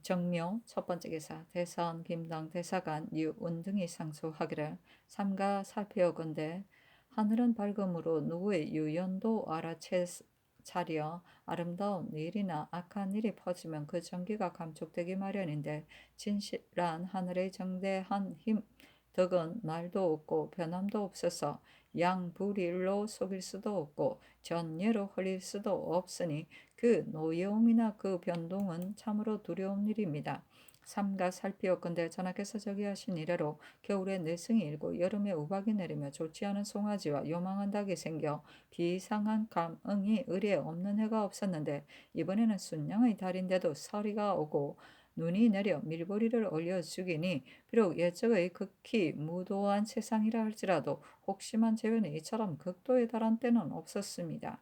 정묘 첫 번째 기사. 대선 김당 대사관 유운 등이 상소하기를 삼가 살피어건대 하늘은 밝음으로 누구의 유연도 알아차려 아름다운 일이나 악한 일이 퍼지면 그 정기가 감촉되기 마련인데 진실한 하늘의 정대한 힘 덕은 말도 없고 변함도 없어서 양불일로 속일 수도 없고 전예로 흘릴 수도 없으니 그 노여움이나 그 변동은 참으로 두려운 일입니다. 삼가 살피었건대 전하께서 저기 하신 이래로 겨울에 내승이 일고 여름에 우박이 내리며 좋지 않은 송아지와 요망한 닭이 생겨 비상한 감응이 의례 없는 해가 없었는데 이번에는 순양의 달인데도 서리가 오고 눈이 내려 밀보리를 올려 죽이니 비록 옛적의 극히 무도한 세상이라 할지라도 혹시만 재변에 이처럼 극도에 달한 때는 없었습니다.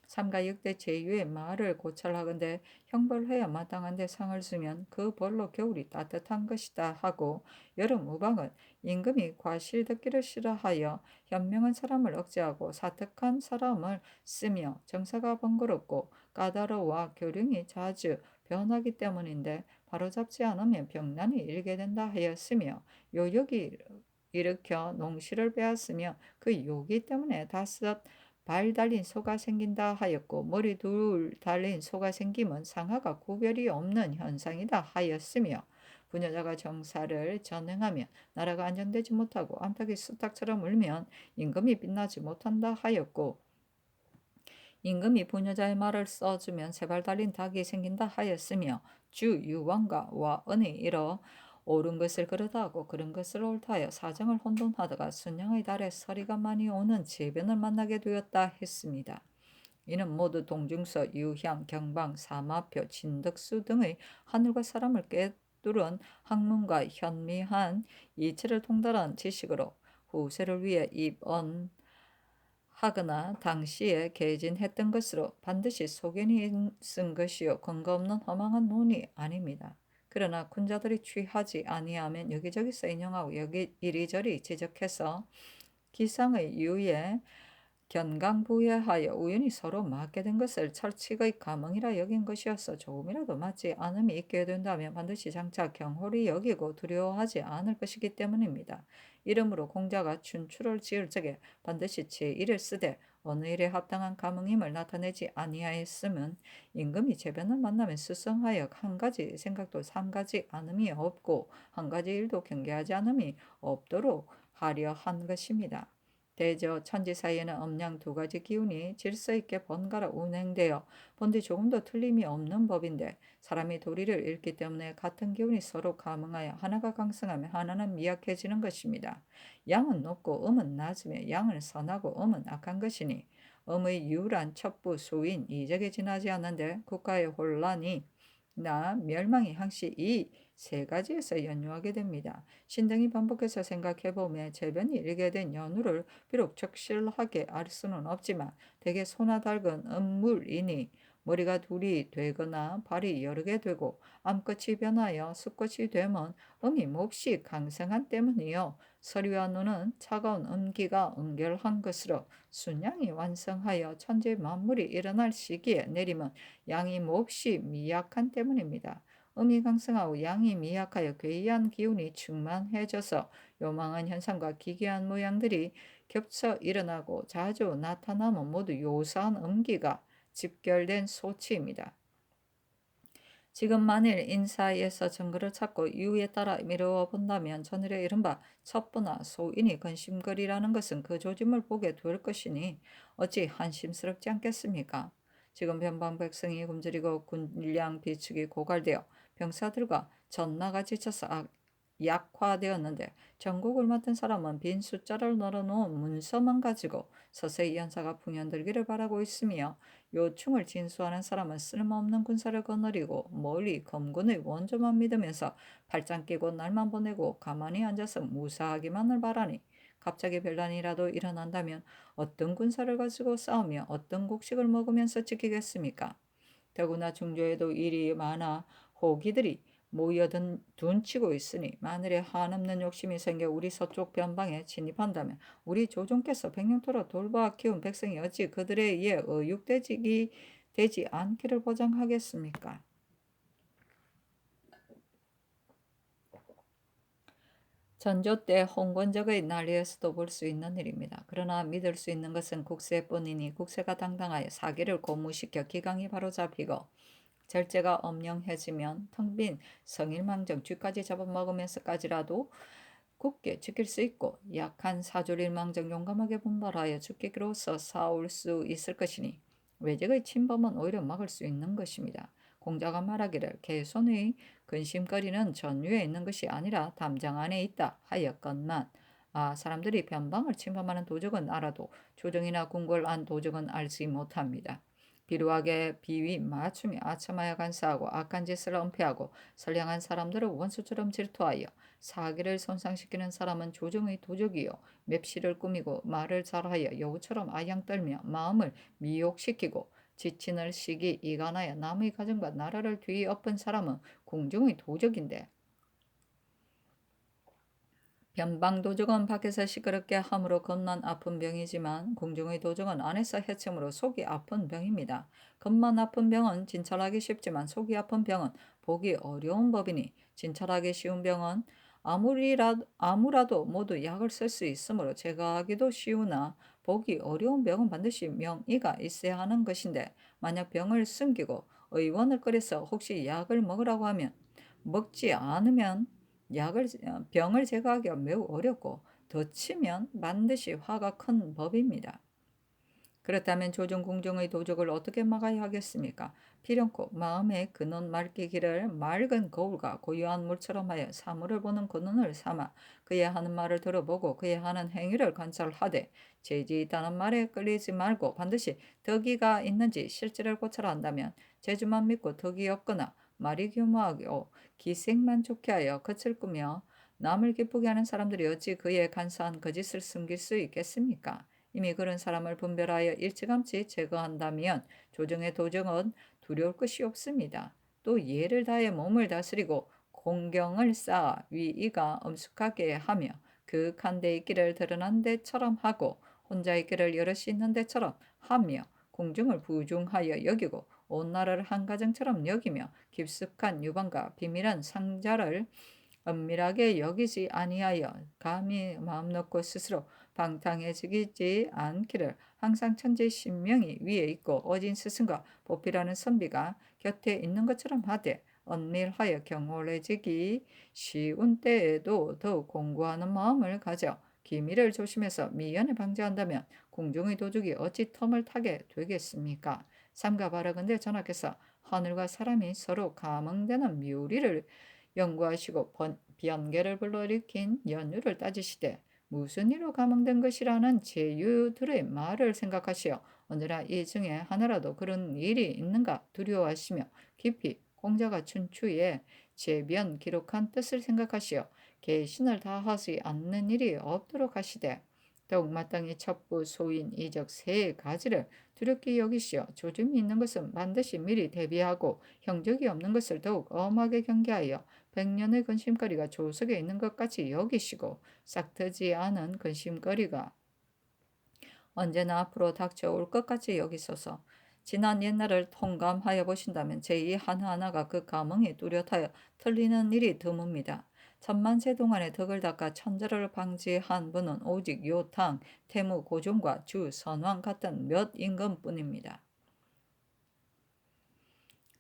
삼가 역대 제2의 말을 고찰하건대 형벌해야 마땅한데 상을 주면 그 벌로 겨울이 따뜻한 것이다 하고 여름 우박은 임금이 과실 듣기를 싫어하여 현명한 사람을 억제하고 사특한 사람을 쓰며 정사가 번거롭고 까다로워 교령이 자주 변하기 때문인데 바로잡지 않으면 병난이 일게 된다 하였으며 요욕이 일으켜 농시를 빼앗으며 그 요기 때문에 다섯 발 달린 소가 생긴다 하였고 머리 둘 달린 소가 생김은 상하가 구별이 없는 현상이다 하였으며 부녀자가 정사를 전행하면 나라가 안정되지 못하고 암탉이 수탉처럼 울면 임금이 빛나지 못한다 하였고 임금이 부녀자의 말을 써주면 세 발 달린 닭이 생긴다 하였으며 주 유왕과 와은이 이러 옳은 것을 그르다 하고 그른 것을 옳다 하여 사정을 혼돈하다가 순양의 달에 서리가 많이 오는 재변을 만나게 되었다 했습니다. 이는 모두 동중서, 유향, 경방, 사마표, 진덕수 등의 하늘과 사람을 꿰뚫은 학문과 현미한 이치를 통달한 지식으로 후세를 위해 입언하거나 당시에 개진했던 것으로 반드시 소견이 쓴 것이요 근거 없는 허망한 논이 아닙니다. 그러나 군자들이 취하지 아니하면 여기저기서 인용하고 이리저리 지적해서 기상의 유에 견강부회하여 우연히 서로 맞게 된 것을 철칙의 감흥이라 여긴 것이어서 조금이라도 맞지 않음이 있게 된다면 반드시 장차 경홀히 여기고 두려워하지 않을 것이기 때문입니다. 이러므로 공자가 춘추를 지을 적에 반드시 제1을 쓰되 어느 일에 합당한 감흥임을 나타내지 아니하였으면 임금이 재변을 만나면 스승하여 한 가지 생각도 삼가지 않음이 없고 한 가지 일도 경계하지 않음이 없도록 하려 한 것입니다. 대저 천지 사이에는 음양 두 가지 기운이 질서 있게 번갈아 운행되어 본디 조금도 틀림이 없는 법인데 사람이 도리를 잃기 때문에 같은 기운이 서로 감응하여 하나가 강성하면 하나는 미약해지는 것입니다. 양은 높고 음은 낮으며 양은 선하고 음은 악한 것이니 음의 유란 첩부 수인 이적에 지나지 않는데 국가의 혼란이 나 멸망이 항시 이 세 가지에서 연유하게 됩니다. 신등이 반복해서 생각해보며 재변이 일게 된 연후를 비록 적실하게 알 수는 없지만 대개 소나 닭은 음물이니 머리가 둘이 되거나 발이 여러 개 되고 암끝이 변하여 수꽃이 되면 음이 몹시 강성한 때문이요. 서리와 누는 차가운 음기가 응결한 것으로 순양이 완성하여 천지 만물이 일어날 시기에 내리면 양이 몹시 미약한 때문입니다. 음이 강성하고 양이 미약하여 괴이한 기운이 충만해져서 요망한 현상과 기괴한 모양들이 겹쳐 일어나고 자주 나타나면 모두 요사한 음기가 집결된 소치입니다. 지금 만일 인사에서 증거를 찾고 이유에 따라 미루어 본다면 전일에 이른바 첩부나 소인이 근심거리라는 것은 그 조짐을 보게 될 것이니 어찌 한심스럽지 않겠습니까? 지금 변방 백성이 굶주리고 군량 비축이 고갈되어 병사들과 전나가 지쳐서 약화되었는데 전국을 맡은 사람은 빈 숫자를 널어놓은 문서만 가지고 서서히 연사가 풍년들기를 바라고 있으며 요충을 진수하는 사람은 쓸모없는 군사를 거느리고 멀리 검군의 원조만 믿으면서 팔짱 끼고 날만 보내고 가만히 앉아서 무사하기만을 바라니 갑자기 별난이라도 일어난다면 어떤 군사를 가지고 싸우며 어떤 곡식을 먹으면서 지키겠습니까? 더구나 중조에도 일이 많아 호기들이 모여든 둔치고 있으니 만일에 한없는 욕심이 생겨 우리 서쪽 변방에 진입한다면 우리 조종께서 백년토록 돌보아 키운 백성이 어찌 그들에 의해 되지 않기를 보장하겠습니까? 전조 때 홍건적의 난리에서도 볼 수 있는 일입니다. 그러나 믿을 수 있는 것은 국세뿐이니 국세가 당당하여 사기를 고무시켜 기강이 바로잡히고 절제가 엄령해지면 텅 빈 성일망정 쥐까지 잡아먹으면서까지라도 굳게 지킬 수 있고 약한 사졸일망정 용감하게 분발하여 죽기로서 싸울 수 있을 것이니 외적의 침범은 오히려 막을 수 있는 것입니다. 공자가 말하기를 개손의 근심거리는 전위에 있는 것이 아니라 담장 안에 있다 하였건만 사람들이 변방을 침범하는 도적은 알아도 조정이나 궁궐 안 도적은 알지 못합니다. 비루하게 비위 맞춤이 아첨하여 간사하고 악한 짓을 은폐하고 선량한 사람들을 원수처럼 질투하여 사기를 손상시키는 사람은 조정의 도적이요 맵시를 꾸미고 말을 잘하여 여우처럼 아양 떨며 마음을 미혹시키고 지친을 시기 이간하여 남의 가정과 나라를 뒤엎은 사람은 궁중의 도적인데 변방도적은 밖에서 시끄럽게 함으로 겉만 아픈 병이지만 궁중의 도적은 안에서 해침으로 속이 아픈 병입니다. 겉만 아픈 병은 진찰하기 쉽지만 속이 아픈 병은 보기 어려운 법이니 진찰하기 쉬운 병은 아무라도 모두 약을 쓸 수 있으므로 제거하기도 쉬우나 보기 어려운 병은 반드시 명의가 있어야 하는 것인데 만약 병을 숨기고 의원을 끓여서 혹시 약을 먹으라고 하면 먹지 않으면 병을 제거하기가 매우 어렵고 더 치면 반드시 화가 큰 법입니다. 그렇다면 조정궁정의 도적을 어떻게 막아야 하겠습니까? 필연코 마음의 근원 맑기기를 맑은 거울과 고요한 물처럼 하여 사물을 보는 근원을 삼아 그의 하는 말을 들어보고 그의 하는 행위를 관찰하되 죄지 있다는 말에 끌리지 말고 반드시 덕이가 있는지 실질을 고찰 한다면 재주만 믿고 덕이 없거나 말이 교모하고 기색만 좋게 하여 겉을 꾸며 남을 기쁘게 하는 사람들이 어찌 그의 간사한 거짓을 숨길 수 있겠습니까? 이미 그런 사람을 분별하여 일찌감치 제거한다면 조정의 도정은 두려울 것이 없습니다. 또 예를 다해 몸을 다스리고 공경을 쌓아 위이가 엄숙하게 하며 그윽한 데 있기를 드러난 데처럼 하고 혼자 있기를 여럿이 있는 데처럼 하며 궁중을 부중하여 여기고 온 나라를 한 가정처럼 여기며 깊숙한 유방과 비밀한 상자를 은밀하게 여기지 아니하여 감히 마음 놓고 스스로 방탕해지지 않기를 항상 천지 신명이 위에 있고 어진 스승과 보필하는 선비가 곁에 있는 것처럼 하되 은밀하여 경홀해지기 쉬운 때에도 더욱 공부하는 마음을 가져 기미를 조심해서 미연에 방지한다면 궁중의 도둑이 어찌 텀을 타게 되겠습니까? 삼가 바라건대 전하께서 하늘과 사람이 서로 감응되는 묘리를 연구하시고 변개를 불러일으킨 연유를 따지시되 무슨 이로 감흥된 것이라는 제유들의 말을 생각하시어 언제나 이 중에 하나라도 그런 일이 있는가 두려워하시며 깊이 공자가 춘추에 제변 기록한 뜻을 생각하시어 개신을 다하지 않는 일이 없도록 하시되 더욱 마땅히 첩부, 소인, 이적 세 가지를 두렵게 여기시어 조짐이 있는 것은 반드시 미리 대비하고 형적이 없는 것을 더욱 엄하게 경계하여 백년의 근심거리가 조석에 있는 것 같이 여기시고 싹트지 않은 근심거리가 언제나 앞으로 닥쳐올 것 같이 여기소서. 지난 옛날을 통감하여 보신다면 제2 하나하나가 그 감흥이 뚜렷하여 틀리는 일이 드뭅니다. 천만세 동안의 덕을 닦아 천재를 방지한 분은 오직 요탕, 태무, 고종과 주, 선왕 같은 몇 임금뿐입니다.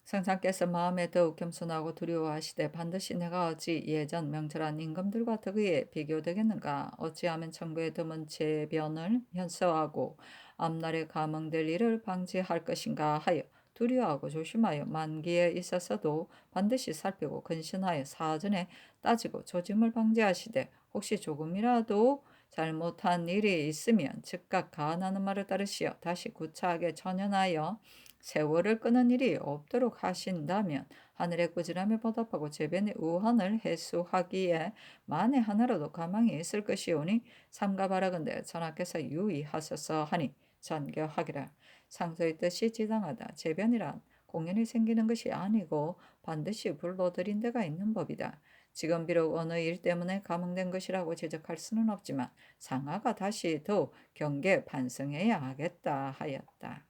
성상께서 마음에 더욱 겸손하고 두려워하시되 반드시 내가 어찌 예전 명철한 임금들과 덕의에 비교되겠는가? 어찌하면 천구에 드문 재변을 현서하고 앞날에 감응될 일을 방지할 것인가 하여 두려워하고 조심하여 만기에 있어서도 반드시 살피고 근신하여 사전에 따지고 조짐을 방지하시되 혹시 조금이라도 잘못한 일이 있으면 즉각 가하나는 말을 따르시어 다시 구차하게 전연하여 세월을 끄는 일이 없도록 하신다면 하늘의 꾸지람에 보답하고 재변의 우환을 해소하기에 만에 하나라도 가망이 있을 것이오니 삼가 바라건대 전하께서 유의하소서 하니 전교하기라. 상소의 뜻이 지당하다. 재변이란 공연이 생기는 것이 아니고 반드시 불러들인 데가 있는 법이다. 지금 비록 어느 일 때문에 감흥된 것이라고 지적할 수는 없지만 상하가 다시 더 경계 반성해야 하겠다 하였다.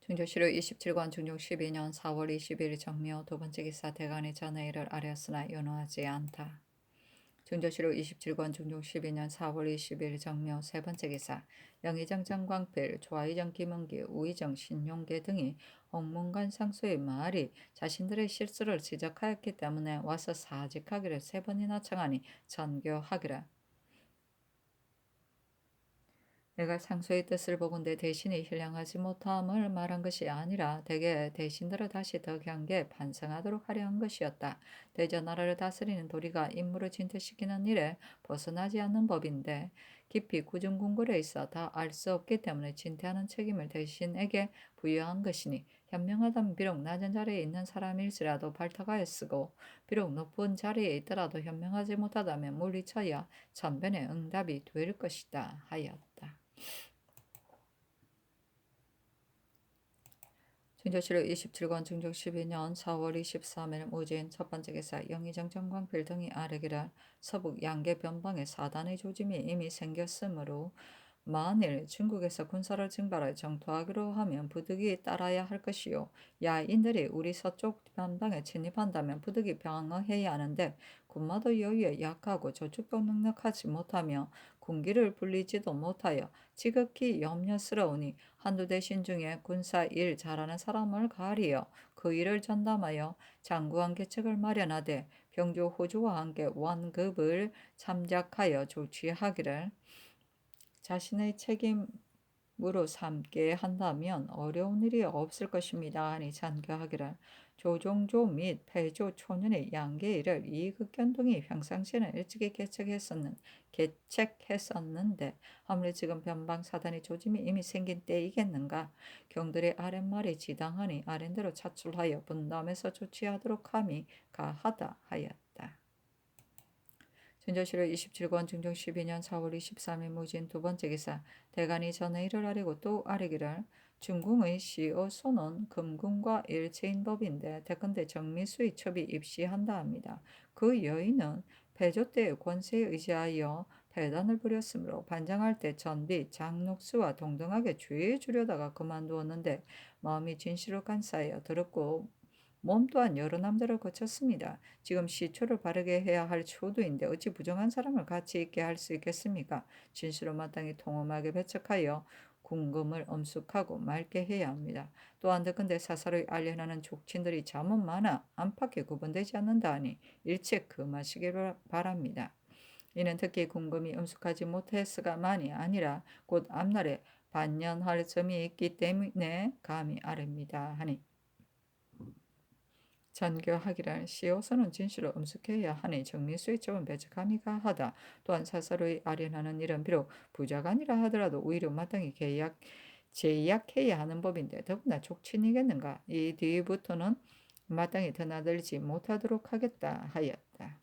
중조실록 27권 중종 12년 4월 20일 정묘 두 번째 기사 대간이 전의 일을 아뢰었으나 연호하지 않다. 중조실록 27권 중종 12년 4월 20일 정묘 세 번째 기사 영의정 정광필, 조하의정 김은기, 우의정 신용계 등이 홍문관 상소의 말이 자신들의 실수를 지적하였기 때문에 와서 사직하기를 세 번이나 청하니 전교하기라. 내가 상소의 뜻을 보건대 대신이 신령하지 못함을 말한 것이 아니라 대개 대신들을 다시 더 경계 반성하도록 하려 한 것이었다. 대저 나라를 다스리는 도리가 임무를 진퇴시키는 일에 벗어나지 않는 법인데 깊이 구중궁궐에 있어 다 알 수 없기 때문에 진퇴하는 책임을 대신에게 부여한 것이니 현명하다면 비록 낮은 자리에 있는 사람일지라도 발탁하여 쓰고 비록 높은 자리에 있더라도 현명하지 못하다면 물리쳐야 전변의 응답이 될 것이다 하였다. 중조실록 27권 중종 12년 4월 23일 무진 첫 번째 기사 영의정 정광필 등이 아뢰기를 서북 양계 변방에 사단의 조짐이 이미 생겼으므로 만일 중국에서 군사를 징발하여 정토하기로 하면 부득이 따라야 할 것이요 야인들이 우리 서쪽 변방에 진입한다면 부득이 방어해야 하는데 군마도 여유에 약하고 저축도 능력하지 못하며 군기를 불리지도 못하여 지극히 염려스러우니 한두 대신 중에 군사 일 잘하는 사람을 가리어 그 일을 전담하여 장구한 계책을 마련하되 병조 호주와 함께 원급을 참작하여 조치하기를 자신의 책임으로 삼게 한다면 어려운 일이 없을 것입니다 하니 잔교하기를 조종조 및 폐조 초년의 양계일을 이극견동이 평상시에는 일찍이 계책했었는데 아무리 지금 변방사단의 조짐이 이미 생긴 때이겠는가. 경들의 아랫말이 지당하니 아랜대로 차출하여 분담해서 조치하도록 함이 가하다 하였다. 중조실록 27권 중종 12년 4월 23일 무진 두 번째 기사 대간이 전에 일을 아뢰고 또 아뢰기를 중궁의 시어소는 금궁과 일체인 법인데 대컨대 정미수의 첩이 입시한다 합니다. 그 여인은 패조 때의 권세에 의지하여 패단을 부렸으므로 반장할 때 전비 장록수와 동등하게 주의해 주려다가 그만두었는데 마음이 진실로 간사하여 들었고 몸 또한 여러 남자를 거쳤습니다. 지금 시초를 바르게 해야 할 초도인데 어찌 부정한 사람을 같이 있게 할 수 있겠습니까? 진실로 마땅히 통엄하게 배척하여 궁금을 엄숙하고 맑게 해야 합니다. 또한 듣건대 사사로이 알려나는 족친들이 잠은 많아 안팎에 구분되지 않는다 하니 일체 금하시기를 바랍니다. 이는 특히 궁금이 엄숙하지 못했으가만이 아니라 곧 앞날에 반연할 점이 있기 때문에 감히 아뢰입니다 하니 전교하기를 시어서는 진실을 엄숙해야 하니 정리수의 첩은 배척함이 가하다. 또한 사사로이 아련하는 일은 비록 부자가 아니라 하더라도 오히려 마땅히 제약해야 하는 법인데 더구나 족친이겠는가. 이 뒤부터는 마땅히 드나들지 못하도록 하겠다 하였다.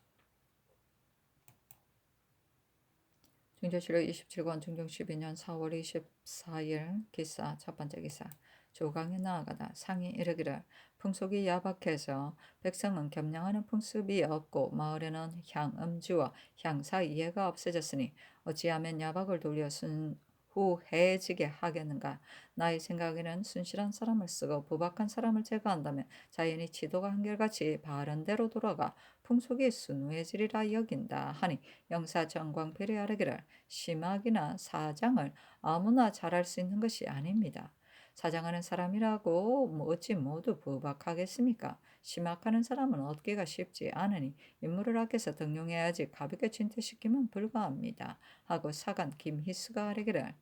중조실록 27권 중종 12년 4월 24일 기사 첫 번째 기사 조강에 나아가다 상이 이르기를 풍속이 야박해서 백성은 겸양하는 풍습이 없고 마을에는 향음주와 향사 이해가 없어졌으니 어찌하면 야박을 돌려 순후해지게 하겠는가. 나의 생각에는 순실한 사람을 쓰고 부박한 사람을 제거한다면 자연히 지도가 한결같이 바른 대로 돌아가 풍속이 순후해지리라 여긴다 하니 영사 정광필이 아뢰기를 심학이나 사장을 아무나 잘할 수 있는 것이 아닙니다. 사장하는 사람이라고 어찌 모두 부박하겠습니까? 심학하는 사람은 얻기가 쉽지 않으니 인물을 아껴서 등용해야지 가볍게 진퇴시키면 불가합니다. 하고 사간 김희수가 아뢰기를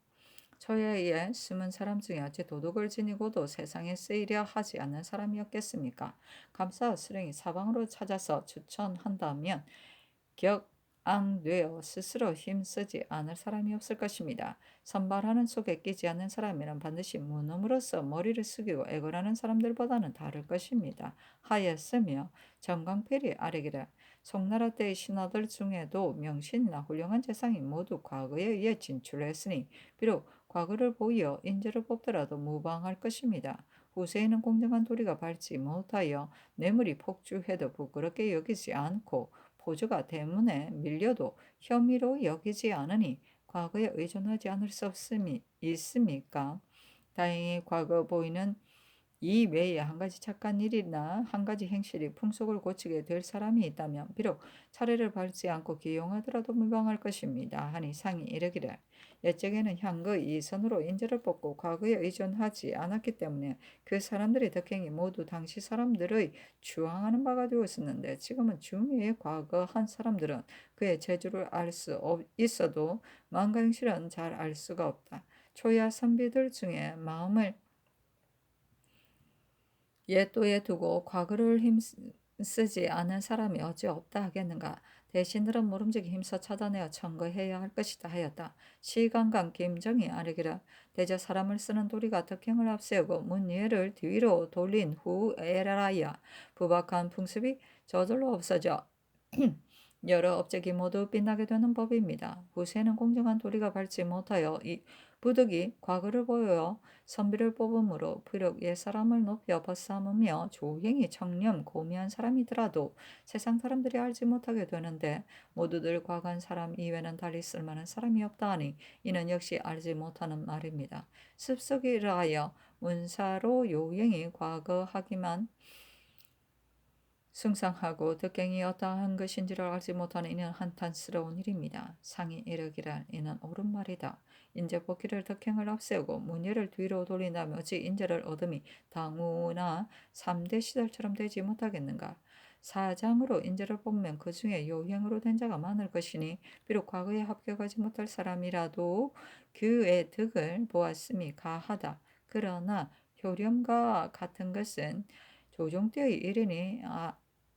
저희의 숨은 사람 중에 어찌 도덕을 지니고도 세상에 쓰이려 하지 않는 사람이었겠습니까? 감사 수령이 사방으로 찾아서 추천한다면 격앙되어 스스로 힘쓰지 않을 사람이 없을 것입니다. 선발하는 속에 끼지 않는 사람이란 반드시 무놈으로서 머리를 숙이고 애걸하는 사람들보다는 다를 것입니다. 하였으며 정광필이 아뢰기를 송나라 때의 신하들 중에도 명신이나 훌륭한 재상이 모두 과거에 의해 진출했으니 비록 과거를 보이어 인재를 뽑더라도 무방할 것입니다. 후세에는 공정한 도리가 밟지 못하여 뇌물이 폭주해도 부끄럽게 여기지 않고 보조가 대문에 밀려도 혐의로 여기지 않으니 과거에 의존하지 않을 수 있습니까? 다행히 과거 보이는 이 외에 한 가지 착한 일이나 한 가지 행실이 풍속을 고치게 될 사람이 있다면 비록 차례를 밟지 않고 기용하더라도 무방할 것입니다. 하니 상이 이르기를 옛적에는 향거의 이선으로 인재를 뽑고 과거에 의존하지 않았기 때문에 그 사람들의 덕행이 모두 당시 사람들의 주항하는 바가 되었었는데 지금은 중요의 과거 한 사람들은 그의 재주를 알 수 있어도 마음과 행실은 잘 알 수가 없다. 초야 선비들 중에 마음을 옛도에 두고 과거를 힘쓰지 않은 사람이 어찌 없다 하겠는가. 대신들은 모름지기 힘써 찾아내어 청거해야 할 것이다 하였다. 시간강 김정이 아뢰기를 대저 사람을 쓰는 도리가 덕행을 앞세우고 문예를 뒤로 돌린 후에라야 부박한 풍습이 저절로 없어져 여러 업적이 모두 빛나게 되는 법입니다. 후세는 공정한 도리가 밟지 못하여 이 부득이 과거를 보여 선비를 뽑음으로 비록 옛사람을 높여 벗삼으며 조행이 청렴 고미한 사람이더라도 세상 사람들이 알지 못하게 되는데 모두들 과거한 사람 이외에는 달리 쓸만한 사람이 없다 하니 이는 역시 알지 못하는 말입니다. 습속이라 하여 문사로 요행이 과거하기만 승상하고 덕행이 어떠한 것인지를 알지 못하는 이는 한탄스러운 일입니다. 상이 이르기를 이는 옳은 말이다. 인재 복귀를 덕행을 앞세우고 문예를 뒤로 돌린다면 어찌 인재를 얻음이 당우나 3대 시절처럼 되지 못하겠는가. 사장으로 인재를 뽑으면 그 중에 요행으로 된 자가 많을 것이니 비록 과거에 합격하지 못할 사람이라도 그의 덕을 보았음이 가하다. 그러나 효렴과 같은 것은 조종때의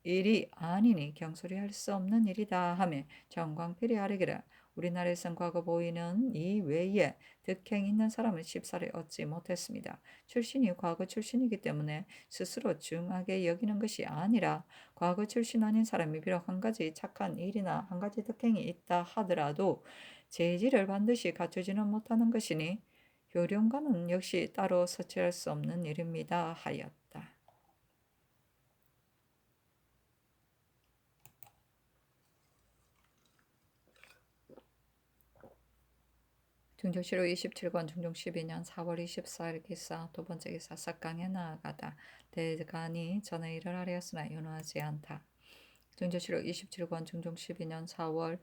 일이 아니니 경솔히 할 수 없는 일이다 하며 정광필이 아뢰기를 우리나라에선 과거 보이는 이 외에 득행 있는 사람을 쉽사리 얻지 못했습니다. 출신이 과거 출신이기 때문에 스스로 중하게 여기는 것이 아니라 과거 출신 아닌 사람이 비록 한 가지 착한 일이나 한 가지 득행이 있다 하더라도 재질을 반드시 갖추지는 못하는 것이니 효령과는 역시 따로 서치할 수 없는 일입니다 하였다. 중종실록 27권 중종 12년 4월 24일 기사 두 번째 기사 삭강에 나아가다 대간이 전에 일을 하려였으나 윤호하지 않다. 중종실록 27권 중종 12년 4월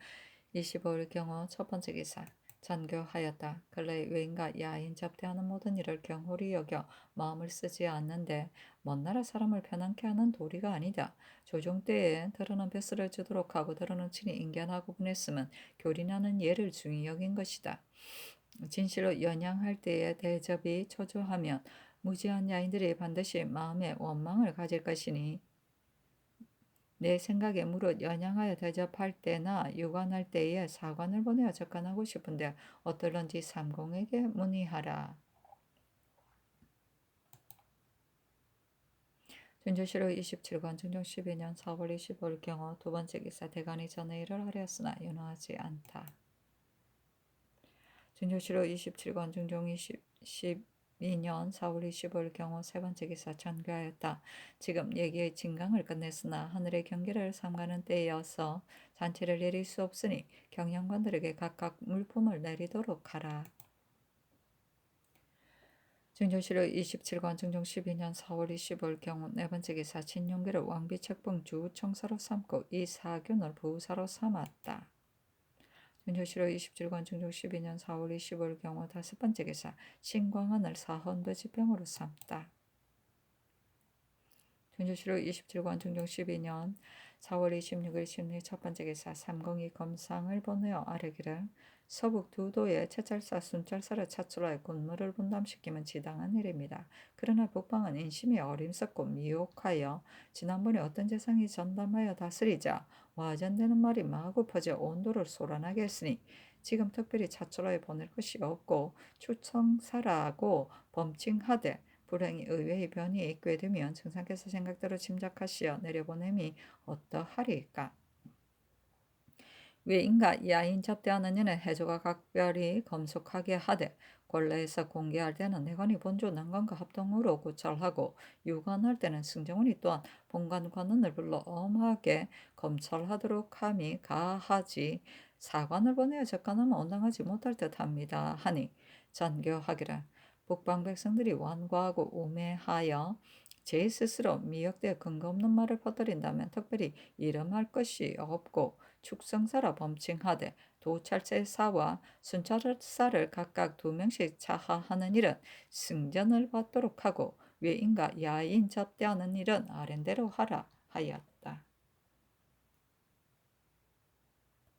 25일 경우 첫 번째 기사 잔교하였다. 근래 외인과 야인 잡대하는 모든 일을 경홀히 여겨 마음을 쓰지 않는데 먼 나라 사람을 편안케 하는 도리가 아니다. 조종 때에 더러는 벼슬을 주도록 하고 더러는 친히 인견하고 보냈으면 교린하는 예를 중히 여긴 것이다. 진실로 연양할 때에 대접이 초조하면 무지한 야인들이 반드시 마음에 원망을 가질 것이니 내 생각에 무릇 연양하여 대접할 때나 유관할 때에 사관을 보내어 접근하고 싶은데 어떨런지 삼공에게 문의하라. 준조실록 27권 중종 12년 4월 25일 경우 두 번째 기사 대간이 전에 일을 하려으나 윤호하지 않다. 준조실록 27권 중종 12년 4월 25일 경우 세 번째 기사 전교하였다. 지금 얘기의 진강을 끝냈으나 하늘의 경계를 삼가는 때여서 잔치를 내릴 수 없으니 경영관들에게 각각 물품을 내리도록 하라. 중종실록 27권 중종 12년 4월 25일 경우 네 번째 기사 진용기를 왕비책봉 주청사로 삼고 이 사균을 부사로 삼았다. 윤효시로 27관 중종 12년 4월 25일 경우 다섯 번째 기사 신광한을 사헌부 지병으로 삼다. 윤효시로 27관 중종 12년 4월 26일 심리 첫 번째 기사 삼공이 검상을 보내어 아뢰기를 서북 두 도의 채찰사 순찰사를 차출하여 군무를 분담시키면 지당한 일입니다. 그러나 북방은 인심이 어림석고 미혹하여 지난번에 어떤 재상이 전담하여 다스리자 와전되는 말이 마구 퍼져 온도를 솟아나게 했으니 지금 특별히 차출하여 보낼 것이 없고 추청사라고 범칭하되 불행히 의외의 변이 있게 되면丞상께서 생각대로 짐작하시어 내려보냄이 어떠하리까. 외인과 야인 접대하는 이는 해조가 각별히 검속하게 하되 권례에서 공개할 때는 내관이 본조 난관과 합동으로 고찰하고 유관할 때는 승정원이 또한 본관관원을 불러 엄하게 검찰하도록 함이 가하지 사관을 보내어 접관하면 온당하지 못할 듯합니다 하니 전교하기를 북방 백성들이 완고하고 우매하여 제 스스로 미역되어 근거 없는 말을 퍼뜨린다면 특별히 이름할 것이 없고 축성사라 범칭하되 도찰제사와 순찰사를 각각 2명씩 차하하는 일은 승전을 받도록 하고 외인과 야인 접대하는 일은 아랜대로 하라 하였다.